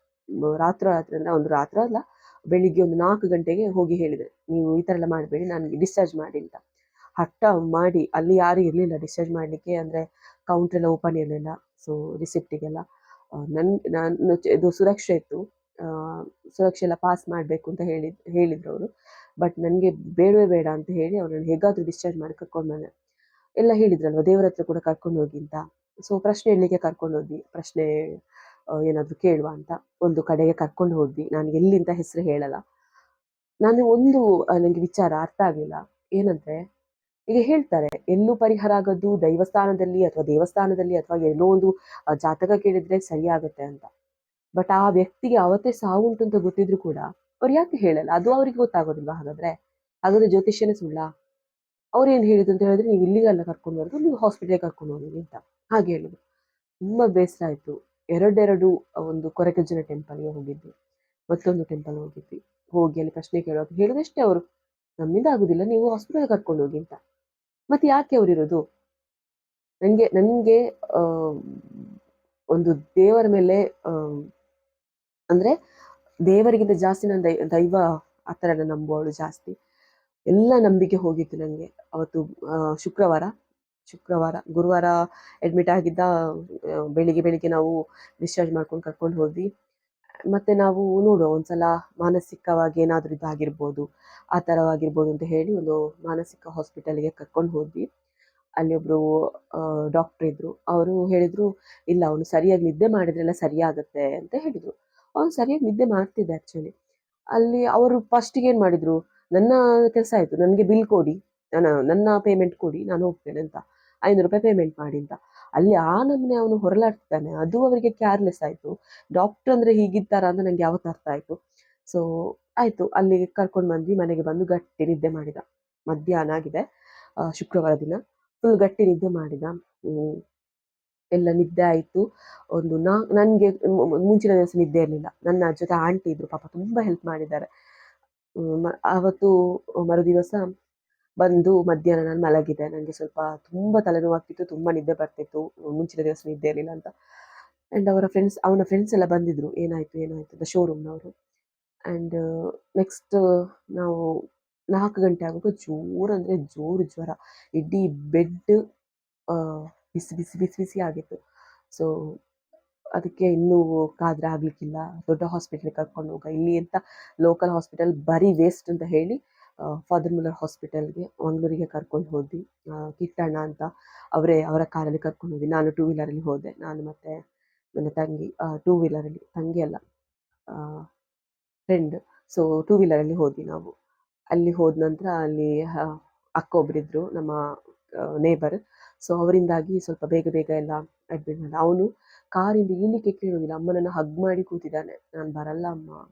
ರಾತ್ರಿ ಅಂದರೆ ಒಂದು ರಾತ್ರಿ ಅಲ್ಲ, ಬೆಳಿಗ್ಗೆ ಒಂದು 4 ಗಂಟೆಗೆ ಹೋಗಿ ಹೇಳಿದೆ, ನೀವು ಈ ಥರ ಎಲ್ಲ ಮಾಡಬೇಡಿ, ನನಗೆ ಡಿಸ್ಚಾರ್ಜ್ ಮಾಡಿ ಅಂತ. ಹಠ ಮಾಡಿ, ಅಲ್ಲಿ ಯಾರೂ ಇರಲಿಲ್ಲ ಡಿಸ್ಚಾರ್ಜ್ ಮಾಡಲಿಕ್ಕೆ, ಅಂದರೆ ಕೌಂಟ್ರೆಲ್ಲ ಓಪನ್ ಇರಲಿಲ್ಲ. ಸೊ ರಿಸಿಪ್ಟಿಗೆಲ್ಲ ನಾನು ಇದು ಸುರಕ್ಷೆ ಇತ್ತು, ಸುರಕ್ಷೆ ಎಲ್ಲ ಪಾಸ್ ಮಾಡಬೇಕು ಅಂತ ಹೇಳಿದ್ರು ಅವರು. ಬಟ್ ನನಗೆ ಬೇಡವೇ ಬೇಡ ಅಂತ ಹೇಳಿ ಅವ್ರನ್ನ ಹೇಗಾದರೂ ಡಿಸ್ಚಾರ್ಜ್ ಮಾಡಿ ಕರ್ಕೊಂಡು ಬಂದೆ. ಎಲ್ಲ ಹೇಳಿದ್ರಲ್ವ, ದೇವರ ಹತ್ರ ಕೂಡ ಕರ್ಕೊಂಡು ಹೋಗಿ ಅಂತ. ಸೊ ಪ್ರಶ್ನೆ ಹೇಳಲಿಕ್ಕೆ ಕರ್ಕೊಂಡು ಹೋದ್ವಿ, ಪ್ರಶ್ನೆ ಏನಾದರೂ ಕೇಳುವ ಅಂತ ಒಂದು ಕಡೆಗೆ ಕರ್ಕೊಂಡು ಹೋದ್ವಿ. ನಾನು ಎಲ್ಲಿಂದ ಹೆಸರು ಹೇಳಲ್ಲ. ನಾನು ಒಂದು ನನಗೆ ವಿಚಾರ ಅರ್ಥ ಆಗಲಿಲ್ಲ, ಏನಂದರೆ ಈಗ ಹೇಳ್ತಾರೆ ಎಲ್ಲೂ ಪರಿಹಾರ ಆಗೋದು ದೈವಸ್ಥಾನದಲ್ಲಿ ಅಥವಾ ದೇವಸ್ಥಾನದಲ್ಲಿ ಅಥವಾ ಎಲ್ಲೋ ಒಂದು ಜಾತಕ ಕೇಳಿದ್ರೆ ಸರಿಯಾಗುತ್ತೆ ಅಂತ. ಬಟ್ ಆ ವ್ಯಕ್ತಿಗೆ ಅವತ್ತೇ ಸಾವು ಉಂಟು ಅಂತ ಗೊತ್ತಿದ್ರು ಕೂಡ ಅವ್ರು ಯಾಕೆ ಹೇಳಲ್ಲ? ಅದು ಅವ್ರಿಗೆ ಗೊತ್ತಾಗೋದಿಲ್ವಾ? ಹಾಗಾದ್ರೆ ಜ್ಯೋತಿಷ್ಯನೇ ಸುಳ್ಳ? ಅವ್ರು ಏನು ಹೇಳಿದ್ರು ಅಂತ ಹೇಳಿದ್ರೆ, ನೀವು ಇಲ್ಲಿಗೆಲ್ಲ ಕರ್ಕೊಂಡು ಬರೋದು, ನೀವು ಹಾಸ್ಪಿಟಲ್ಗೆ ಕರ್ಕೊಂಡು ಹೋಗಿ ಅಂತ ಹಾಗೆ ಹೇಳಿದ್ರು. ತುಂಬ ಬೇಸರ ಆಯಿತು. ಎರಡೆರಡು, ಒಂದು ಕೊರಗಜ್ಜನ ಟೆಂಪಲ್ಗೆ ಹೋಗಿದ್ವಿ, ಮತ್ತೊಂದು ಟೆಂಪಲ್ ಹೋಗಿದ್ವಿ. ಹೋಗಿ ಅಲ್ಲಿ ಪ್ರಶ್ನೆ ಕೇಳೋದು ಹೇಳಿದಷ್ಟೇ ಅವರು, ನಮ್ಮಿಂದ ಆಗುದಿಲ್ಲ, ನೀವು ಹಾಸ್ಪಿಟಲ್ ಕರ್ಕೊಂಡು ಹೋಗಿ ಅಂತ. ಮತ್ತೆ ಯಾಕೆ ಅವರಿರೋದು? ನನಗೆ ಒಂದು ದೇವರ ಮೇಲೆ ಅಂದರೆ ದೇವರಿಗಿಂತ ಜಾಸ್ತಿ ನಾನು ದೈವ ಆ ಥರ ನಂಬುವವಳು ಜಾಸ್ತಿ. ಎಲ್ಲ ನಂಬಿಕೆ ಹೋಗಿತ್ತು ನನಗೆ ಅವತ್ತು. ಶುಕ್ರವಾರ ಗುರುವಾರ ಅಡ್ಮಿಟ್ ಆಗಿದ್ದ. ಬೆಳಿಗ್ಗೆ ನಾವು ಡಿಸ್ಚಾರ್ಜ್ ಮಾಡ್ಕೊಂಡು ಕರ್ಕೊಂಡು ಹೋದ್ವಿ. ಮತ್ತು ನಾವು ನೋಡುವ ಒಂದ್ಸಲ ಮಾನಸಿಕವಾಗಿ ಏನಾದರೂ ಇದಾಗಿರ್ಬೋದು, ಆ ಥರವಾಗಿರ್ಬೋದು ಅಂತ ಹೇಳಿ ಒಂದು ಮಾನಸಿಕ ಹಾಸ್ಪಿಟಲ್ಗೆ ಕರ್ಕೊಂಡು ಹೋದ್ವಿ. ಅಲ್ಲಿ ಒಬ್ಬರು ಡಾಕ್ಟ್ರ್ ಇದ್ದರು. ಅವರು ಹೇಳಿದರು, ಇಲ್ಲ ಅವನು ಸರಿಯಾಗಿ ನಿದ್ದೆ ಮಾಡಿದ್ರೆಲ್ಲ ಸರಿಯಾಗುತ್ತೆ ಅಂತ ಹೇಳಿದರು. ಅವನು ಸರಿಯಾಗಿ ನಿದ್ದೆ ಮಾಡ್ತಿದ್ದೆ ಆ್ಯಕ್ಚುಲಿ. ಅಲ್ಲಿ ಅವರು ಫಸ್ಟಿಗೆ ಏನು ಮಾಡಿದರು, ನನ್ನ ಕೆಲಸ ಆಯಿತು, ನನಗೆ ಬಿಲ್ ಕೊಡಿ, ನನ್ನ ಪೇಮೆಂಟ್ ಕೊಡಿ, ನಾನು ಹೋಗ್ತೇನೆ ಅಂತ, ₹500 ಪೇಮೆಂಟ್ ಮಾಡಿ ಅಂತ. ಅಲ್ಲಿ ಆ ನಮ್ಮನೆ ಅವನು ಹೊರಲಾಡ್ತಾನೆ, ಅದು ಅವರಿಗೆ ಕೇರ್ಲೆಸ್ ಆಯಿತು. ಡಾಕ್ಟ್ರ್ ಅಂದರೆ ಹೀಗಿದ್ದಾರ ಅಂತ ನನಗೆ ಯಾವತ್ತು ಅರ್ಥ ಆಯಿತು. ಸೊ ಆಯಿತು, ಅಲ್ಲಿಗೆ ಕರ್ಕೊಂಡು ಬಂದ್ವಿ. ಮನೆಗೆ ಬಂದು ಗಟ್ಟಿ ನಿದ್ದೆ ಮಾಡಿದ. ಮಧ್ಯಾಹ್ನ ಆಗಿದೆ, ಶುಕ್ರವಾರ ದಿನ. ಫುಲ್ ಗಟ್ಟಿ ನಿದ್ದೆ ಮಾಡಿದ. ಎಲ್ಲ ನಿದ್ದೆ ಆಯಿತು. ಒಂದು ನನಗೆ ಮುಂಚಿನ ದಿವಸ ನಿದ್ದೆ ಇರಲಿಲ್ಲ. ನನ್ನ ಜೊತೆ ಆಂಟಿ ಇದ್ದರು, ಪಾಪ ತುಂಬ ಹೆಲ್ಪ್ ಮಾಡಿದ್ದಾರೆ. ಆವತ್ತು ಮರುದಿವಸ ಬಂದು ಮಧ್ಯಾಹ್ನ ನಾನು ಮಲಗಿದೆ. ನನಗೆ ಸ್ವಲ್ಪ ತುಂಬ ತಲೆನೋವಾಗ್ತಿತ್ತು, ತುಂಬ ನಿದ್ದೆ ಬರ್ತಿತ್ತು, ಮುಂಚಿನ ದಿವಸ ನಿದ್ದೆ ಇರಲಿಲ್ಲ ಅಂತ. ಆ್ಯಂಡ್ ಅವನ ಫ್ರೆಂಡ್ಸ್ ಎಲ್ಲ ಬಂದಿದ್ದರು, ಏನಾಯಿತು ಅಂತ ಶೋರೂಮ್ನವರು. ಆ್ಯಂಡ್ ನೆಕ್ಸ್ಟ್ ನಾವು 4 ಗಂಟೆ ಆಗುವಾಗ ಜೋರು ಜ್ವರ. ಇಡೀ ಬೆಡ್ ಬಿಸಿ ಆಗಿತ್ತು. ಸೊ ಅದಕ್ಕೆ ಇನ್ನೂ ಕಾದ್ರೆ ಆಗಲಿಕ್ಕಿಲ್ಲ, ದೊಡ್ಡ ಹಾಸ್ಪಿಟ್ಲಿಗೆ ಕರ್ಕೊಂಡು ಹೋಗ, ಇಲ್ಲಿ ಅಂತ ಲೋಕಲ್ ಹಾಸ್ಪಿಟಲ್ ಬರೀ ವೇಸ್ಟ್ ಅಂತ ಹೇಳಿ ಫಾದರ್ ಮುಲ್ಲರ್ ಹಾಸ್ಪಿಟಲ್ಗೆ ಮಂಗಳೂರಿಗೆ ಕರ್ಕೊಂಡು ಹೋದ್ವಿ. ಕಿಟ್ಟಣ್ಣ ಅಂತ ಅವರ ಕಾರಲ್ಲಿ ಕರ್ಕೊಂಡು ಹೋದ್ವಿ. ನಾನು 2 ವೀಲರಲ್ಲಿ ಹೋದೆ, ನಾನು ಮತ್ತು ನನ್ನ ತಂಗಿ. 2 ವೀಲರಲ್ಲಿ, ತಂಗಿ ಅಲ್ಲ, ಫ್ರೆಂಡ್. ಸೊ 2 ವೀಲರಲ್ಲಿ ಹೋದ್ವಿ ನಾವು. ಅಲ್ಲಿ ಹೋದ ನಂತರ ಅಲ್ಲಿ ಅಕ್ಕ ಒಬ್ಬರಿದ್ದರು, ನಮ್ಮ ನೇಬರ್. ಸೊ ಅವರಿಂದಾಗಿ ಸ್ವಲ್ಪ ಬೇಗ ಎಲ್ಲ ಅಡ್ಮಿಟ್ ಮಾಡಿದ. ಅವನು ಕಾರಿಂದ ಇಳಿಲಿಕ್ಕೆ ಕೇಳೋದಿಲ್ಲ, ಅಮ್ಮನನ್ನು ಹಗ್ ಮಾಡಿ ಕೂತಿದ್ದಾನೆ, ನಾನು ಬರಲ್ಲ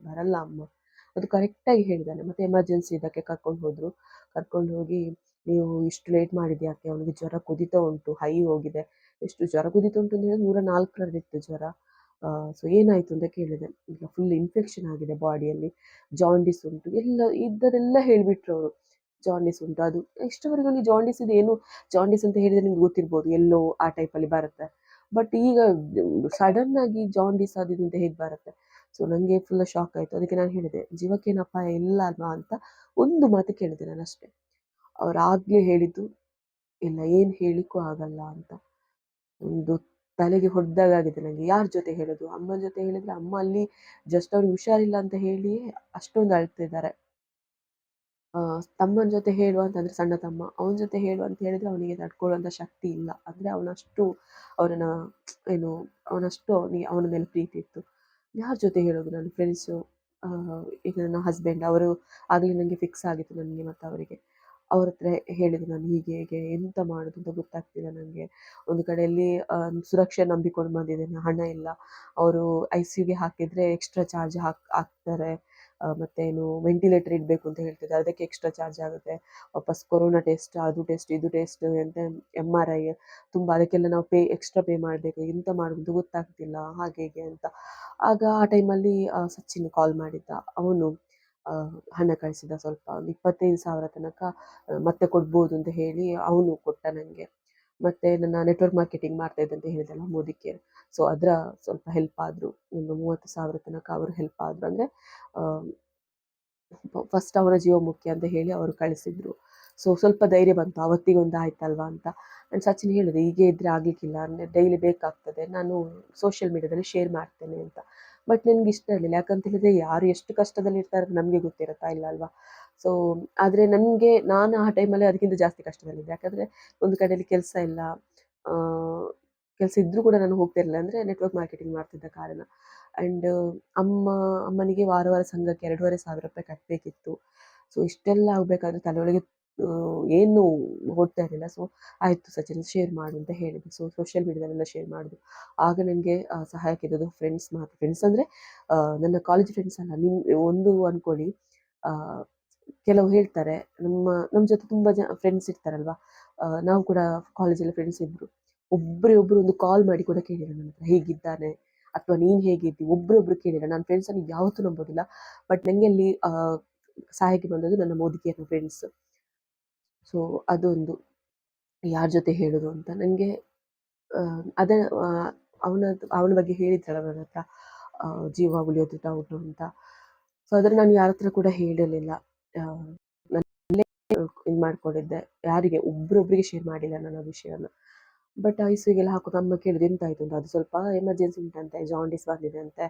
ಅಮ್ಮ, ಅದು ಕರೆಕ್ಟಾಗಿ ಹೇಳಿದ್ದಾನೆ. ಮತ್ತು ಎಮರ್ಜೆನ್ಸಿ ಇದಕ್ಕೆ ಕರ್ಕೊಂಡು ಹೋಗಿ ನೀವು ಇಷ್ಟು ಲೇಟ್ ಮಾಡಿದ್ಯಾಕೆ, ಅವನಿಗೆ ಜ್ವರ ಕುದೀತಾ ಉಂಟು, ಹೈ ಹೋಗಿದೆ. ಎಷ್ಟು ಜ್ವರ ಕುದೀತಾ ಉಂಟು ಅಂದರೆ 104 ಜ್ವರ. ಸೊ ಏನಾಯಿತು ಅಂತ ಕೇಳಿದೆ. ಈಗ ಫುಲ್ ಇನ್ಫೆಕ್ಷನ್ ಆಗಿದೆ ಬಾಡಿಯಲ್ಲಿ, ಜಾಂಡಿಸ್ ಉಂಟು, ಎಲ್ಲ ಇದ್ದದೆಲ್ಲ ಹೇಳಿಬಿಟ್ರು ಅವರು. ಜಾಂಡಿಸ್ ಉಂಟು, ಅದು ಇಷ್ಟವರೆಗೂ ನೀವು ಜಾಂಡಿಸ್ ಇದು ಏನು, ಜಾಂಡಿಸ್ ಅಂತ ಹೇಳಿದರೆ ನಿಮ್ಗೆ ಗೊತ್ತಿರ್ಬೋದು ಎಲ್ಲೋ ಆ ಟೈಪಲ್ಲಿ ಬರುತ್ತೆ. ಬಟ್ ಈಗ ಸಡನ್ ಆಗಿ ಜಾಂಡಿಸ್ ಅದು ಇದು ಅಂತ ಹೇಗೆ ಬರುತ್ತೆ? ಸೊ ನನಗೆ ಫುಲ್ ಶಾಕ್ ಆಯಿತು. ಅದಕ್ಕೆ ನಾನು ಹೇಳಿದೆ, ಜೀವಕ್ಕೇನು ಅಪಾಯ ಇಲ್ಲ ಅಲ್ವಾ ಅಂತ ಒಂದು ಮಾತು ಕೇಳಿದೆ ನಾನು ಅಷ್ಟೇ. ಅವರಾಗಲೇ ಹೇಳಿದ್ದು, ಇಲ್ಲ ಏನು ಹೇಳಿಕ್ಕೂ ಆಗಲ್ಲ ಅಂತ. ಒಂದು ತಲೆಗೆ ಹೊಡೆದಾಗಿದೆ ನನಗೆ. ಯಾರ ಜೊತೆ ಹೇಳೋದು? ಅಮ್ಮನ ಜೊತೆ ಹೇಳಿದ್ರೆ ಅಮ್ಮ ಅಲ್ಲಿ ಜಸ್ಟ್ ಅವ್ರಿಗೆ ಹುಷಾರಿಲ್ಲ ಅಂತ ಹೇಳಿ ಅಷ್ಟೊಂದು ಅಳ್ತಿದ್ದಾರೆ. ತಮ್ಮನ ಜೊತೆ ಹೇಳುವ ಅಂತಂದರೆ ಸಣ್ಣ ತಮ್ಮ, ಅವನ ಜೊತೆ ಹೇಳು ಅಂತ ಹೇಳಿದರೆ ಅವನಿಗೆ ತಡ್ಕೊಳ್ಳುವಂಥ ಶಕ್ತಿ ಇಲ್ಲ. ಅಂದರೆ ಅವನಷ್ಟು ಅವರನ್ನು ಏನು ಅವನಷ್ಟು ಅವನ ಮೇಲೆ ಪ್ರೀತಿ ಇತ್ತು. ಯಾರ ಜೊತೆ ಹೇಳೋದು? ನನ್ನ ಫ್ರೆಂಡ್ಸು, ಈಗ ನನ್ನ ಹಸ್ಬೆಂಡ್ ಅವರು ಆಗಲೇ ನನಗೆ ಫಿಕ್ಸ್ ಆಗಿತ್ತು ನನಗೆ ಮತ್ತು ಅವರಿಗೆ. ಅವ್ರ ಹತ್ರ ಹೇಳಿದೆ ನಾನು, ಹೀಗೆ ಹೀಗೆ ಎಂತ ಮಾಡೋದು ಅಂತ ಗೊತ್ತಾಗ್ತಿಲ್ಲ ನನಗೆ. ಒಂದು ಕಡೆಯಲ್ಲಿ ಸುರಕ್ಷೆ ನಂಬಿಕೊಂಡು ಬಂದಿದ್ದೇನೆ, ಹಣ ಇಲ್ಲ. ಅವರು ICUಗೆ ಹಾಕಿದರೆ ಎಕ್ಸ್ಟ್ರಾ ಚಾರ್ಜ್ ಹಾಕ್ತಾರೆ. ಮತ್ತೇನು ವೆಂಟಿಲೇಟರ್ ಇಡಬೇಕು ಅಂತ ಹೇಳ್ತಿದ್ದಾರೆ, ಅದಕ್ಕೆ ಎಕ್ಸ್ಟ್ರಾ ಚಾರ್ಜ್ ಆಗುತ್ತೆ. ವಾಪಸ್ ಕೊರೋನಾ ಟೆಸ್ಟ್, ಅದು ಟೆಸ್ಟ್ ಇದು ಟೆಸ್ಟ್ ಅಂತ MRI ತುಂಬ, ಅದಕ್ಕೆಲ್ಲ ನಾವು ಎಕ್ಸ್ಟ್ರಾ ಪೇ ಮಾಡಬೇಕು. ಎಂತ ಮಾಡೋದು ಗೊತ್ತಾಗ್ತಿಲ್ಲ ಹಾಗೆ ಹೀಗೆ ಅಂತ. ಆಗ ಆ ಟೈಮಲ್ಲಿ ಸಚಿನ್ ಕಾಲ್ ಮಾಡಿದ್ದ. ಅವನು ಹಣ ಕಳಿಸಿದ, ಸ್ವಲ್ಪ ಒಂದು 25,000 ತನಕ ಮತ್ತೆ ಕೊಡ್ಬೋದು ಅಂತ ಹೇಳಿ ಅವನು ಕೊಟ್ಟ ನನಗೆ. ಮತ್ತು ನನ್ನ ನೆಟ್ವರ್ಕ್ ಮಾರ್ಕೆಟಿಂಗ್ ಮಾಡ್ತಾಯಿದ್ದೆ ಅಂತ ಹೇಳಿದೆಲ್ಲ ಮೋದಿ ಕೇರ್, ಸೊ ಅದರ ಸ್ವಲ್ಪ ಹೆಲ್ಪ್ ಆದರು. ಒಂದು 30,000 ತನಕ ಅವರು ಹೆಲ್ಪ್ ಆದರು. ಅಂದರೆ ಫಸ್ಟ್ ಅವರ ಜೀವ ಮುಖ್ಯ ಅಂತ ಹೇಳಿ ಅವರು ಕಳಿಸಿದ್ರು. ಸೊ ಸ್ವಲ್ಪ ಧೈರ್ಯ ಬಂತು, ಅವತ್ತಿಗೊಂದು ಆಯ್ತಲ್ವಾ ಅಂತ. ನಾನು ಸಚಿನ್ ಹೇಳಿದೆ, ಹೀಗೆ ಇದ್ದರೆ ಆಗಲಿಕ್ಕಿಲ್ಲ, ಅಂದರೆ ಡೈಲಿ ಬೇಕಾಗ್ತದೆ, ನಾನು ಸೋಷಿಯಲ್ ಮೀಡಿಯಾದಲ್ಲಿ ಶೇರ್ ಮಾಡ್ತೇನೆ ಅಂತ. ಬಟ್ ನನಗೆ ಇಷ್ಟ ಇರಲಿಲ್ಲ, ಯಾಕಂತ ಹೇಳಿದರೆ ಯಾರು ಎಷ್ಟು ಕಷ್ಟದಲ್ಲಿ ಇರ್ತಾರೆ ನಮಗೆ ಗೊತ್ತಿರುತ್ತಾ ಇಲ್ಲ ಅಲ್ವಾ? ಸೊ ಆದರೆ ನನಗೆ ನಾನು ಆ ಟೈಮಲ್ಲಿ ಅದಕ್ಕಿಂತ ಜಾಸ್ತಿ ಕಷ್ಟದಲ್ಲಿದ್ದೆ. ಯಾಕಂದರೆ ಒಂದು ಕಡೆಯಲ್ಲಿ ಕೆಲಸ ಇಲ್ಲ, ಕೆಲಸ ಇದ್ದರೂ ಕೂಡ ನಾನು ಹೋಗ್ತಿರಲಿಲ್ಲ, ಅಂದರೆ ನೆಟ್ವರ್ಕ್ ಮಾರ್ಕೆಟಿಂಗ್ ಮಾಡ್ತಿದ್ದ ಕಾರಣ. ಆ್ಯಂಡ್ ಅಮ್ಮನಿಗೆ ವಾರ ವಾರ ಸಂಘಕ್ಕೆ 2,500 ರೂಪಾಯಿ ಕಟ್ಟಬೇಕಿತ್ತು. ಸೊ ಇಷ್ಟೆಲ್ಲ ಆಗಬೇಕಾದ್ರೆ ತಲೆಯೊಳಗೆ ಏನು ಓಡ್ತಾ ಇರಲಿಲ್ಲ. ಸೊ ಆಯಿತು ಸಚಿನ್, ಶೇರ್ ಮಾಡು ಅಂತ ಹೇಳಿದೆ. ಸೊ ಸೋಷಿಯಲ್ ಮೀಡಿಯಾದಲ್ಲೆಲ್ಲ ಶೇರ್ ಮಾಡಿದೆ. ಆಗ ನನಗೆ ಸಹಾಯಕ್ಕಿದ್ದದ್ದು ಫ್ರೆಂಡ್ಸ್ ಮಾತ್ರ. ಫ್ರೆಂಡ್ಸ್ ಅಂದರೆ ನನ್ನ ಕಾಲೇಜ್ ಫ್ರೆಂಡ್ಸ್ ಅಲ್ಲ. ಒಂದು ಅಂದ್ಕೊಳ್ಳಿ, ಕೆಲವು ಹೇಳ್ತಾರೆ, ನಮ್ಮ ಜೊತೆ ತುಂಬ ಫ್ರೆಂಡ್ಸ್ ಇರ್ತಾರಲ್ವ, ನಾವು ಕೂಡ ಕಾಲೇಜಲ್ಲಿ ಫ್ರೆಂಡ್ಸ್ ಇದ್ದರು. ಒಬ್ಬರೇ ಒಂದು ಕಾಲ್ ಮಾಡಿ ಕೂಡ ಕೇಳಿಲ್ಲ ನನ್ನ ಹತ್ರ, ಹೇಗಿದ್ದಾನೆ ಅಥವಾ ನೀನು ಹೇಗಿದ್ದಿ, ಒಬ್ಬರೊಬ್ಬರು ಕೇಳಿಲ್ಲ. ನಾನು ಫ್ರೆಂಡ್ಸನ್ನು ಯಾವತ್ತೂ ನಂಬೋದಿಲ್ಲ. ಬಟ್ ನನಗೆ ಅಲ್ಲಿ ಸಹಾಯಕ್ಕೆ ಬಂದದ್ದು ನನ್ನ ಮೋದಿ ಕೇರ್ನ ಫ್ರೆಂಡ್ಸ್. ಸೊ ಅದೊಂದು, ಯಾರ ಜೊತೆ ಹೇಳೋದು ಅಂತ ನನಗೆ ಅದೇ ಅವನ ಬಗ್ಗೆ ಹೇಳಿದ್ರಲ್ಲ ನನ್ನ ಹತ್ರ, ಜೀವ ಉಳಿಯೋದು ಡೌಟು ಅಂತ. ಸೊ ಅದನ್ನು ನಾನು ಯಾರ ಹತ್ರ ಕೂಡ ಹೇಳಲಿಲ್ಲ. ಇದು ಮಾಡ್ಕೊಂಡಿದ್ದೆ, ಯಾರಿಗೆ ಒಬ್ಬರೊಬ್ಬರಿಗೆ ಶೇರ್ ಮಾಡಿಲ್ಲ ನಾನು ಆ ವಿಷಯನ. ಬಟ್ ICUಗೆಲ್ಲ ಹಾಕೋದು ಅಮ್ಮ ಕೇಳಿದ್ರು ಎಂತಾಯಿತು ಅಂತ. ಅದು ಸ್ವಲ್ಪ ಎಮರ್ಜೆನ್ಸಿ ಉಂಟಂತೆ, ಜಾಂಡಿಸ್ ಬಂದಿದೆ ಅಂತೆ,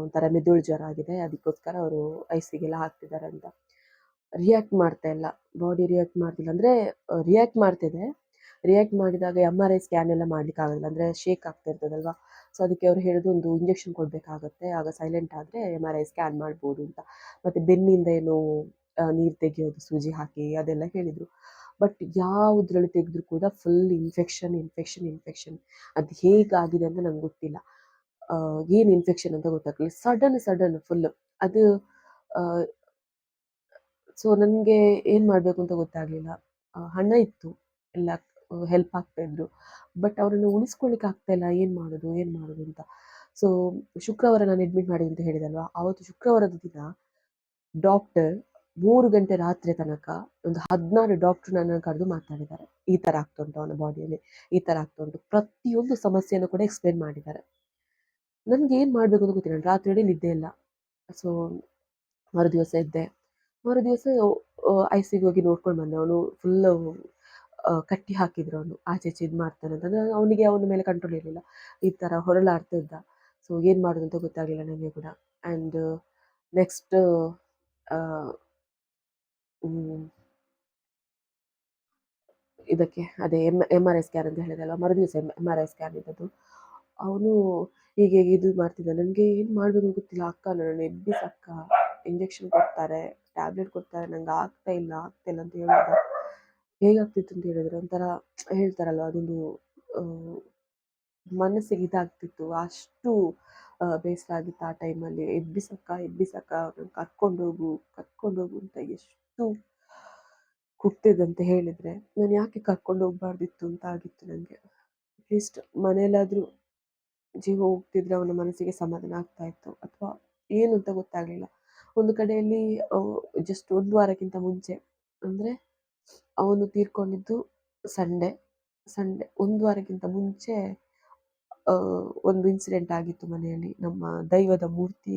ಒಂಥರ ಮೆದುಳು ಜ್ವರ ಆಗಿದೆ, ಅದಕ್ಕೋಸ್ಕರ ಅವರು ICUಗೆಲ್ಲ ಹಾಕ್ತಿದ್ದಾರೆ ಅಂತ. ರಿಯಾಕ್ಟ್ ಮಾಡ್ತಾ ಇಲ್ಲ, ಬಾಡಿ ರಿಯಾಕ್ಟ್ ಮಾಡ್ತಿಲ್ಲ. ಅಂದರೆ ರಿಯಾಕ್ಟ್ ಮಾಡ್ತಿದೆ, ರಿಯಾಕ್ಟ್ ಮಾಡಿದಾಗ MRI ಸ್ಕ್ಯಾನ್ ಎಲ್ಲ ಮಾಡಲಿಕ್ಕಾಗಲ್ಲ, ಅಂದರೆ ಶೇಕ್ ಆಗ್ತಾ ಇರ್ತದಲ್ವ. ಸೊ ಅದಕ್ಕೆ ಅವ್ರು ಹೇಳೋದು, ಒಂದು ಇಂಜೆಕ್ಷನ್ ಕೊಡಬೇಕಾಗತ್ತೆ, ಆಗ ಸೈಲೆಂಟ್ ಆದರೆ MRI ಸ್ಕ್ಯಾನ್ ಮಾಡ್ಬೋದು ಅಂತ. ಮತ್ತು ಬೆನ್ನಿಂದ ಏನು ನೀರು ತೆಗೆಯೋದು ಸೂಜಿ ಹಾಕಿ ಅದೆಲ್ಲ ಹೇಳಿದರು. ಬಟ್ ಯಾವುದ್ರಲ್ಲಿ ತೆಗೆದ್ರು ಕೂಡ ಫುಲ್ ಇನ್ಫೆಕ್ಷನ್. ಅದು ಹೇಗಾಗಿದೆ ಅಂತ ನಂಗೆ ಗೊತ್ತಿಲ್ಲ. ಏನು ಇನ್ಫೆಕ್ಷನ್ ಅಂತ ಗೊತ್ತಾಗಲಿಲ್ಲ, ಸಡನ್ ಫುಲ್ ಅದು. ಸೊ ನನಗೆ ಏನು ಮಾಡಬೇಕು ಅಂತ ಗೊತ್ತಾಗಲಿಲ್ಲ. ಹಣ ಇತ್ತು, ಎಲ್ಲ ಹೆಲ್ಪ್ ಆಗ್ತಾಯಿದ್ರು, ಬಟ್ ಅವರನ್ನು ಉಳಿಸ್ಕೊಳ್ಳಿಕ್ಕೆ ಆಗ್ತಾಯಿಲ್ಲ. ಏನು ಮಾಡೋದು ಅಂತ. ಸೊ ಶುಕ್ರವಾರ ನಾನು ಅಡ್ಮಿಟ್ ಮಾಡಿ ಅಂತ ಹೇಳಿದಲ್ವಾ, ಆವತ್ತು ಶುಕ್ರವಾರದ ದಿನ ಡಾಕ್ಟರ್ 3 ಗಂಟೆ ರಾತ್ರಿ ತನಕ ಒಂದು 16 ಡಾಕ್ಟ್ರು ನನ್ನನ್ನು ಕರೆದು ಮಾತಾಡಿದ್ದಾರೆ. ಈ ಥರ ಆಗ್ತಾ ಉಂಟು ಅವನ ಬಾಡಿಯಲ್ಲಿ, ಈ ಥರ ಆಗ್ತಾ ಉಂಟು, ಪ್ರತಿಯೊಂದು ಸಮಸ್ಯೆಯನ್ನು ಕೂಡ ಎಕ್ಸ್ಪ್ಲೇನ್ ಮಾಡಿದ್ದಾರೆ. ನನಗೆ ಏನು ಮಾಡಬೇಕು ಅಂತ ಗೊತ್ತಿಲ್ಲ, ರಾತ್ರಿ ಇಡೀ ನಿದ್ದೆ ಇಲ್ಲ. ಸೊ ಮರುದಿವಸ ಎದ್ದೆ. ಮರುದಿವಸ ICUಗೆ ಹೋಗಿ ನೋಡ್ಕೊಂಡು ಬಂದೆ. ಅವನು ಫುಲ್ಲು ಕಟ್ಟಿ ಹಾಕಿದ್ರು, ಅವನು ಆಚೆ ಈಚೆ ಇದು ಮಾಡ್ತಾನೆ ಅಂತಂದರೆ ಅವನಿಗೆ ಅವನ ಮೇಲೆ ಕಂಟ್ರೋಲ್ ಇರಲಿಲ್ಲ, ಈ ಥರ ಹೊರಳಾಡ್ತಾ ಇದ್ದ. ಸೊ ಏನು ಮಾಡೋದು ಅಂತ ಗೊತ್ತಾಗಲಿಲ್ಲ ನನಗೆ ಕೂಡ. ಆ್ಯಂಡ್ ನೆಕ್ಸ್ಟ್ ಇದಕ್ಕೆ ಅದೇ MRI ಸ್ಕ್ಯಾನ್ ಅಂತ ಹೇಳಿದೆಲ್ಲ, ಮರುದಿವಸ MRI ಸ್ಕ್ಯಾನ್ ಇದ್ದದ್ದು. ಅವನು ಹೀಗೆ ಇದು ಮಾಡ್ತಿದ್ದ. ನನಗೆ ಏನು ಮಾಡಬೇಕು ಗೊತ್ತಿಲ್ಲ. ಅಕ್ಕ ನನ್ನನ್ನು ಎಬ್ಬಿಸಕ್ಕ, ಇಂಜೆಕ್ಷನ್ ಕೊಡ್ತಾರೆ, ಟ್ಯಾಬ್ಲೆಟ್ ಕೊಡ್ತಾರೆ, ನಂಗೆ ಆಗ್ತಾ ಇಲ್ಲ ಅಂತ ಹೇಳಿದ. ಹೇಗಾಗ್ತಿತ್ತು ಅಂತ ಹೇಳಿದರೆ, ಒಂಥರ ಹೇಳ್ತಾರಲ್ವ, ಅದೊಂದು ಮನಸ್ಸಿಗೆ ಇದಾಗ್ತಿತ್ತು. ಅಷ್ಟು ಬೇಸರ ಆಗಿತ್ತು ಆ ಟೈಮಲ್ಲಿ. ಎಬ್ಬಿಸಕ್ಕ, ನಂಗೆ ಕರ್ಕೊಂಡೋಗು ಅಂತ ಎಷ್ಟು ಹುಟ್ಟಿದಂತೆ ಹೇಳಿದರೆ ನಾನು ಯಾಕೆ ಕರ್ಕೊಂಡು ಹೋಗ್ಬಾರ್ದಿತ್ತು ಅಂತ ಆಗಿತ್ತು ನನಗೆ. ಅಟ್ಲೀಸ್ಟ್ ಮನೆಯಲ್ಲಾದರೂ ಜೀವ ಹೋಗ್ತಿದ್ರೆ ಅವನ ಮನಸ್ಸಿಗೆ ಸಮಾಧಾನ ಆಗ್ತಾ ಇತ್ತು ಅಥವಾ ಏನು ಅಂತ ಗೊತ್ತಾಗಲಿಲ್ಲ. ಒಂದು ಕಡೆಯಲ್ಲಿ ಜಸ್ಟ್ 1 ವಾರಕ್ಕಿಂತ ಮುಂಚೆ, ಅಂದರೆ ಅವನು ತೀರ್ಕೊಂಡಿದ್ದು ಸಂಡೇ 1 ವಾರಕ್ಕಿಂತ ಮುಂಚೆ ಒಂದು ಇನ್ಸಿಡೆಂಟ್ ಆಗಿತ್ತು ಮನೆಯಲ್ಲಿ. ನಮ್ಮ ದೈವದ ಮೂರ್ತಿ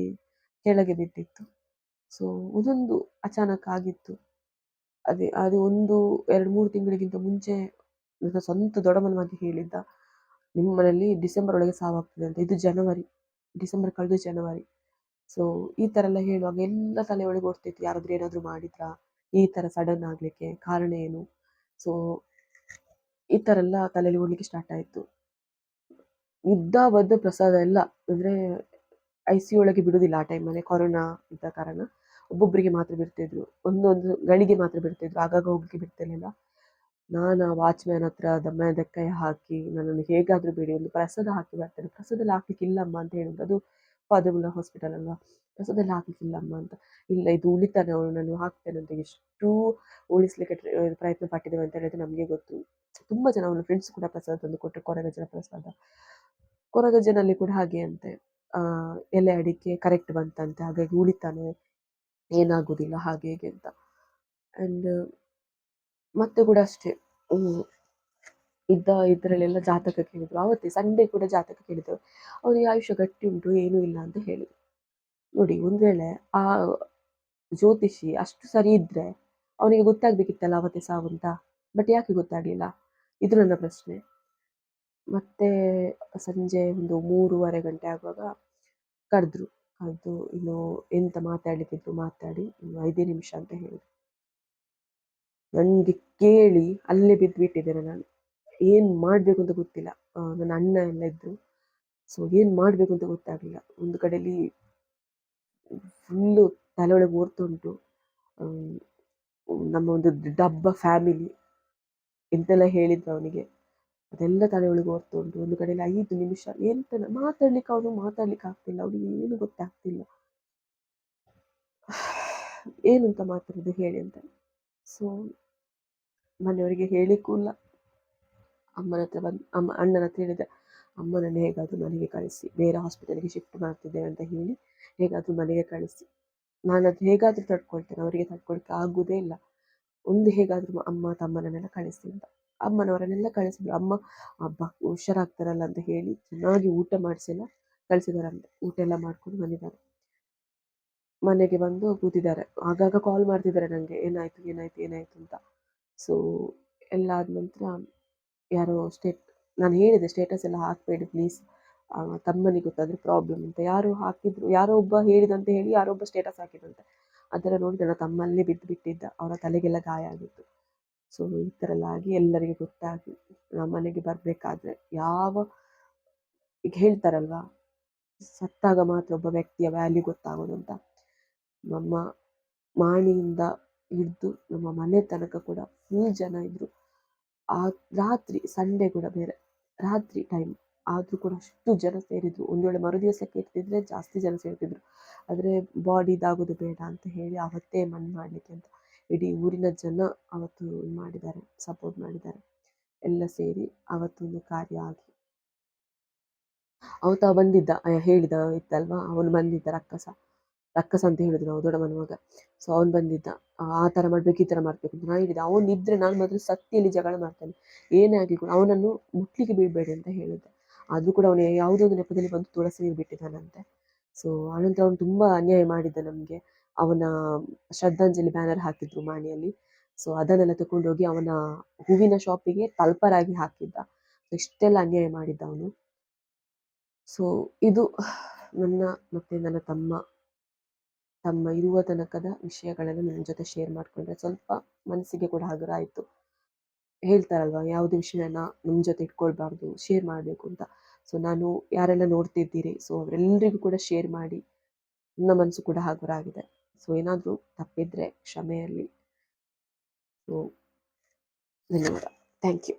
ಕೆಳಗೆ ಬಿದ್ದಿತ್ತು. ಸೊ ಒಂದೊಂದು ಅಚಾನಕ್ ಆಗಿತ್ತು. ಅದು 2-3 ತಿಂಗಳಿಗಿಂತ ಮುಂಚೆ ನನ್ನ ಸ್ವಂತ ದೊಡ್ಡಮ್ಮನ ಮಗ ಹೇಳಿದ್ದ, ನಿಮ್ಮ ಮನೆಯಲ್ಲಿ ಡಿಸೆಂಬರ್ ಒಳಗೆ ಸಾವಾಗ್ತದೆ ಅಂತ. ಇದು ಡಿಸೆಂಬರ್ ಕಳೆದು ಜನವರಿ. ಸೊ ಈ ಥರ ಎಲ್ಲ ಹೇಳುವಾಗ ಎಲ್ಲ ತಲೆ ಒಳಗೆ ಓಡ್ತಿತ್ತು, ಯಾರಾದರೂ ಏನಾದರೂ ಮಾಡಿದ್ರಾ, ಈ ಥರ ಸಡನ್ ಆಗಲಿಕ್ಕೆ ಕಾರಣ ಏನು. ಸೊ ಈ ಥರ ಎಲ್ಲ ತಲೆಯಲ್ಲಿ ಓಡಲಿಕ್ಕೆ ಸ್ಟಾರ್ಟ್ ಆಯಿತು. ಬದ್ದ ಪ್ರಸಾದ ಎಲ್ಲ, ಅಂದರೆ ICU ಒಳಗೆ ಬಿಡುವುದಿಲ್ಲ ಆ ಟೈಮಲ್ಲಿ, ಕೊರೋನಾ ಇದ್ದ ಕಾರಣ ಒಬ್ಬೊಬ್ಬರಿಗೆ ಮಾತ್ರ ಬಿಡ್ತಿದ್ರು, ಒಂದೊಂದು ಗಳಿಗೆ ಮಾತ್ರ ಬಿಡ್ತಿದ್ರು, ಆಗಾಗ ಹೋಗ್ಲಿಕ್ಕೆ ಬಿಡ್ತಿರ್ಲಿಲ್ಲ. ನಾನು ಆ ವಾಚ್ಮ್ಯಾನ್ ಹತ್ರ ದಮ್ಮದ ಕೈ ಹಾಕಿ, ನನ್ನನ್ನು ಹೇಗಾದರೂ ಬಿಡಿ, ಒಂದು ಪ್ರಸಾದ ಹಾಕಿ ಬರ್ತೇನೆ. ಪ್ರಸಾದಲ್ಲಿ ಹಾಕ್ಲಿಕ್ಕಿಲ್ಲಮ್ಮ ಅಂತ ಹೇಳಿದ್ರು. ಅದು ಫಾದರ್ಮುಲ್ಲಾ ಹಾಸ್ಪಿಟಲ್ ಅಲ್ವಾ, ಪ್ರಸಾದಲ್ಲಿ ಹಾಕ್ಲಿಕ್ಕಿಲ್ಲಮ್ಮ ಅಂತ. ಇಲ್ಲ, ಇದು ಉಳಿತಾನೆ, ಅವಳು ನಾನು ಹಾಕ್ತೇನೆ ಅಂತ. ಎಷ್ಟು ಉಳಿಸ್ಲಿಕ್ಕೆ ಪ್ರಯತ್ನ ಪಟ್ಟಿದ್ದೇವೆ ಅಂತ ಹೇಳಿದ್ರೆ ನಮಗೆ ಗೊತ್ತು. ತುಂಬ ಜನ ಅವನ ಫ್ರೆಂಡ್ಸ್ ಕೂಡ ಪ್ರಸಾದ ತಂದು ಕೊಟ್ಟರು, ಕೊರಗಜ್ಜನ ಪ್ರಸಾದ. ಕೊರಗಜ್ಜನಲ್ಲಿ ಕೂಡ ಹಾಗೆ ಅಂತೆ, ಎಲೆ ಅಡಿಕೆ ಕರೆಕ್ಟ್ ಬಂತಂತೆ, ಹಾಗಾಗಿ ಉಳಿತಾನೆ, ಏನಾಗುವುದಿಲ್ಲ ಹಾಗೆ ಹೇಗೆ ಅಂತ. ಆ್ಯಂಡ್ ಮತ್ತೆ ಕೂಡ ಅಷ್ಟೇ, ಇದರಲ್ಲೆಲ್ಲ ಜಾತಕ ಕೇಳಿದ್ರು. ಆವತ್ತೇ ಸಂಡೇ ಕೂಡ ಜಾತಕ ಕೇಳಿದ್ರು. ಅವನಿಗೆ ಆಯುಷ್ಯ ಗಟ್ಟಿ ಉಂಟು, ಏನೂ ಇಲ್ಲ ಅಂತ ಹೇಳಿದ್ರು. ನೋಡಿ, ಒಂದು ವೇಳೆ ಆ ಜ್ಯೋತಿಷಿ ಅಷ್ಟು ಸರಿ ಇದ್ರೆ ಅವನಿಗೆ ಗೊತ್ತಾಗ್ಬೇಕಿತ್ತಲ್ಲ ಅವತ್ತೇ ಸಾವು ಅಂತ. ಬಟ್ ಯಾಕೆ ಗೊತ್ತಾಗ್ಲಿಲ್ಲ, ಇದು ನನ್ನ ಪ್ರಶ್ನೆ. ಮತ್ತೆ ಸಂಜೆ ಒಂದು 3:30 ಗಂಟೆ ಆಗುವಾಗ ಕರೆದು ಇನ್ನು ಎಂತ ಮಾತಾಡಲಿಕ್ಕಿದ್ರು ಮಾತಾಡಿ, ಇನ್ನು 5 ನಿಮಿಷ ಅಂತ ಹೇಳಿದ್ರು. ನನಗೆ ಕೇಳಿ ಅಲ್ಲೇ ಬಿದ್ದುಬಿಟ್ಟಿದ್ದೇನೆ ನಾನು. ಏನು ಮಾಡಬೇಕು ಅಂತ ಗೊತ್ತಿಲ್ಲ. ನನ್ನ ಅಣ್ಣ ಎಲ್ಲ ಇದ್ರು. ಸೊ ಏನು ಮಾಡಬೇಕು ಅಂತ ಗೊತ್ತಾಗಲಿಲ್ಲ. ಒಂದು ಕಡೆಯಲ್ಲಿ ಫುಲ್ಲು ತಲೆಯೊಳಗೆ ಓಡ್ತುಂಟು. ನಮ್ಮ ಒಂದು ಡಬ್ಬ ಫ್ಯಾಮಿಲಿ ಎಂತೆಲ್ಲ ಹೇಳಿದ್ರು ಅವನಿಗೆ, ಅದೆಲ್ಲ ತಲೆಯೊಳಗೆ ಓಡ್ತುಂಟು. ಒಂದು ಕಡೆಯಲ್ಲಿ 5 ನಿಮಿಷ ಎಂತ ಮಾತಾಡ್ಲಿಕ್ಕೆ ಆಗ್ತಿಲ್ಲ, ಅವನಿಗೆ ಏನು ಗೊತ್ತಾಗ್ತಿಲ್ಲ, ಏನು ಅಂತ ಮಾತಾಡೋದು ಹೇಳಿ ಅಂತ. ಸೊ ಮನೆಯವರಿಗೆ ಹೇಳಿಕ್ಕೂ ಇಲ್ಲ. ಅಮ್ಮನ ಹತ್ರ ಅಣ್ಣನ ಹತ್ರ ಹೇಳಿದೆ, ಅಮ್ಮನನ್ನು ಹೇಗಾದರೂ ಮನೆಗೆ ಕಳಿಸಿ, ಬೇರೆ ಹಾಸ್ಪಿಟಲ್ಗೆ ಶಿಫ್ಟ್ ಮಾಡ್ತಿದ್ದೇವೆ ಅಂತ ಹೇಳಿ ಹೇಗಾದರೂ ಮನೆಗೆ ಕಳಿಸಿ. ನಾನು ಅದು ಹೇಗಾದರೂ ತಡ್ಕೊಳ್ತೇನೆ, ಅವರಿಗೆ ತಡ್ಕೊಳ್ಲಿಕ್ಕೆ ಆಗುವುದೇ ಇಲ್ಲ. ಹೇಗಾದರೂ ಅಮ್ಮ ತಮ್ಮನನ್ನೆಲ್ಲ ಕಳಿಸಿ ಅಂತ. ಅಮ್ಮನವರನ್ನೆಲ್ಲ ಕಳಿಸಿದ್ರು. ಅಮ್ಮ ಹುಷಾರಾಗ್ತಾರಲ್ಲ ಅಂತ ಹೇಳಿ ಚೆನ್ನಾಗಿ ಊಟ ಮಾಡಿಸೆಲ್ಲ ಕಳಿಸಿದಾರಂತೆ. ಊಟ ಎಲ್ಲ ಮಾಡ್ಕೊಂಡು ಬಂದಿದ್ದಾರೆ. ಮನೆಗೆ ಬಂದು ಕೂತಿದ್ದಾರೆ. ಆಗಾಗ ಕಾಲ್ ಮಾಡ್ತಿದ್ದಾರೆ ನನಗೆ, ಏನಾಯ್ತು ಅಂತ. ಸೊ ಎಲ್ಲ ಆದ ನಂತರ ಯಾರೋ ನಾನು ಹೇಳಿದೆ, ಸ್ಟೇಟಸ್ ಎಲ್ಲ ಹಾಕಬೇಡಿ ಪ್ಲೀಸ್, ತಮ್ಮನಿಗೆ ಗೊತ್ತಾದರೆ ಪ್ರಾಬ್ಲಮ್ ಅಂತ. ಯಾರೋ ಒಬ್ಬ ಹೇಳಿದಂತೆ ಹೇಳಿ ಯಾರೊಬ್ಬ ಸ್ಟೇಟಸ್ ಹಾಕಿದಂತೆ. ಅದರ ನೋಡಿ ನನ್ನ ತಮ್ಮಲ್ಲೇ ಬಿಟ್ಟಿದ್ದ, ಅವರ ತಲೆಗೆಲ್ಲ ಗಾಯ ಆಗಿತ್ತು. ಸೊ ಈ ಥರ ಎಲ್ಲ ಆಗಿ ಎಲ್ಲರಿಗೆ ಗೊತ್ತಾಗಿ ನಮ್ಮ ಮನೆಗೆ ಬರಬೇಕಾದ್ರೆ ಈಗ ಹೇಳ್ತಾರಲ್ವಾ, ಸತ್ತಾಗ ಮಾತ್ರ ಒಬ್ಬ ವ್ಯಕ್ತಿಯ ವ್ಯಾಲ್ಯೂ ಗೊತ್ತಾಗೋದು ಅಂತ. ನಮ್ಮ ಮಾಣಿಯಿಂದ ಹಿಡಿದು ನಮ್ಮ ಮನೆ ತನಕ ಕೂಡ ಫುಲ್ ಜನ ಇದ್ದರು. ಆ ರಾತ್ರಿ ಸಂಡೇ ಕೂಡ ಬೇರೆ ರಾತ್ರಿ ಟೈಮ್ ಆದರೂ ಕೂಡ ಅಷ್ಟು ಜನ ಸೇರಿದ್ರು. ಒಂದು ವೇಳೆ ಮರುದಿವಸಕ್ಕೆ ಇರ್ತಿದ್ರೆ ಜಾಸ್ತಿ ಜನ ಸೇರ್ತಿದ್ರು, ಆದರೆ ಬಾಡಿ ಇದಾಗೋದು ಬೇಡ ಅಂತ ಹೇಳಿ ಅವತ್ತೇ ಮಣ್ಣು ಮಾಡಲಿಕ್ಕೆ ಅಂತ ಇಡೀ ಊರಿನ ಜನ ಅವತ್ತು ಮಾಡಿದ್ದಾರೆ, ಸಪೋರ್ಟ್ ಮಾಡಿದ್ದಾರೆ. ಎಲ್ಲ ಸೇರಿ ಅವತ್ತೊಂದು ಕಾರ್ಯ ಆಗಿ ಅವತ್ತು ಬಂದಿದ್ದ ಹೇಳಿದ ಇತ್ತಲ್ವಾ, ಅವನು ಬಂದಿದ್ದ ರಕ್ಕಸ ಅಂತ ಹೇಳಿದ್ರು ನಾವು ದೊಡ್ಡಮ್ಮನ ಮಗ. ಸೊ ಅವನು ಬಂದಿದ್ದ, ಆ ಥರ ಮಾಡಬೇಕು ಈ ಥರ ಮಾಡಬೇಕು ಅಂತ. ನಾನು ಹೇಳಿದ್ದೆ, ಅವನಿದ್ರೆ ನಾನು ಮೊದಲು ಸತ್ತಿಯಲ್ಲಿ ಜಗಳ ಮಾಡ್ತಾನೆ, ಏನೇ ಆಗಲಿ ಕೂಡ ಅವನನ್ನು ಮುಟ್ಲಿಕ್ಕೆ ಬೀಳಬೇಡಿ ಅಂತ ಹೇಳಿದ್ದೆ. ಆದರೂ ಕೂಡ ಅವನು ಯಾವುದೋ ಒಂದು ನೆಪದಲ್ಲಿ ಬಂದು ತುಳಸಿ ನೀರು ಬಿಟ್ಟಿದ್ದಾನಂತೆ. ಸೊ ಆನಂತರ ಅವನು ತುಂಬ ಅನ್ಯಾಯ ಮಾಡಿದ್ದ ನಮಗೆ. ಅವನ ಶ್ರದ್ಧಾಂಜಲಿ ಬ್ಯಾನರ್ ಹಾಕಿದ್ರು ಮಾಣಿಯಲ್ಲಿ. ಸೊ ಅದನ್ನೆಲ್ಲ ತಗೊಂಡೋಗಿ ಅವನ ಹೂವಿನ ಶಾಪಿಗೆ ತಲ್ಪರಾಗಿ ಹಾಕಿದ್ದ. ಇಷ್ಟೆಲ್ಲ ಅನ್ಯಾಯ ಮಾಡಿದ್ದ ಅವನು. ಸೊ ಇದು ನನ್ನ ಮತ್ತು ನನ್ನ ತಮ್ಮ ಇರುವ ತನಕದ ವಿಷಯಗಳನ್ನು ನನ್ನ ಜೊತೆ ಶೇರ್ ಮಾಡಿಕೊಂಡ್ರೆ ಸ್ವಲ್ಪ ಮನಸ್ಸಿಗೆ ಕೂಡ ಹಗುರ ಆಯಿತು. ಹೇಳ್ತಾರಲ್ವ, ಯಾವುದೇ ವಿಷಯನ ನಮ್ಮ ಜೊತೆ ಇಟ್ಕೊಳ್ಬಾರ್ದು, ಶೇರ್ ಮಾಡಬೇಕು ಅಂತ. ಸೊ ನಾನು ಯಾರೆಲ್ಲ ನೋಡ್ತಿದ್ದೀರಿ, ಸೊ ಅವರೆಲ್ಲರಿಗೂ ಕೂಡ ಶೇರ್ ಮಾಡಿ ನನ್ನ ಮನಸ್ಸು ಕೂಡ ಹಗುರ ಆಗಿದೆ. ಸೊ ಏನಾದರೂ ತಪ್ಪಿದ್ರೆ ಕ್ಷಮೆ ಇರಲಿ. ಸೊ ಧನ್ಯವಾದ. Thank you.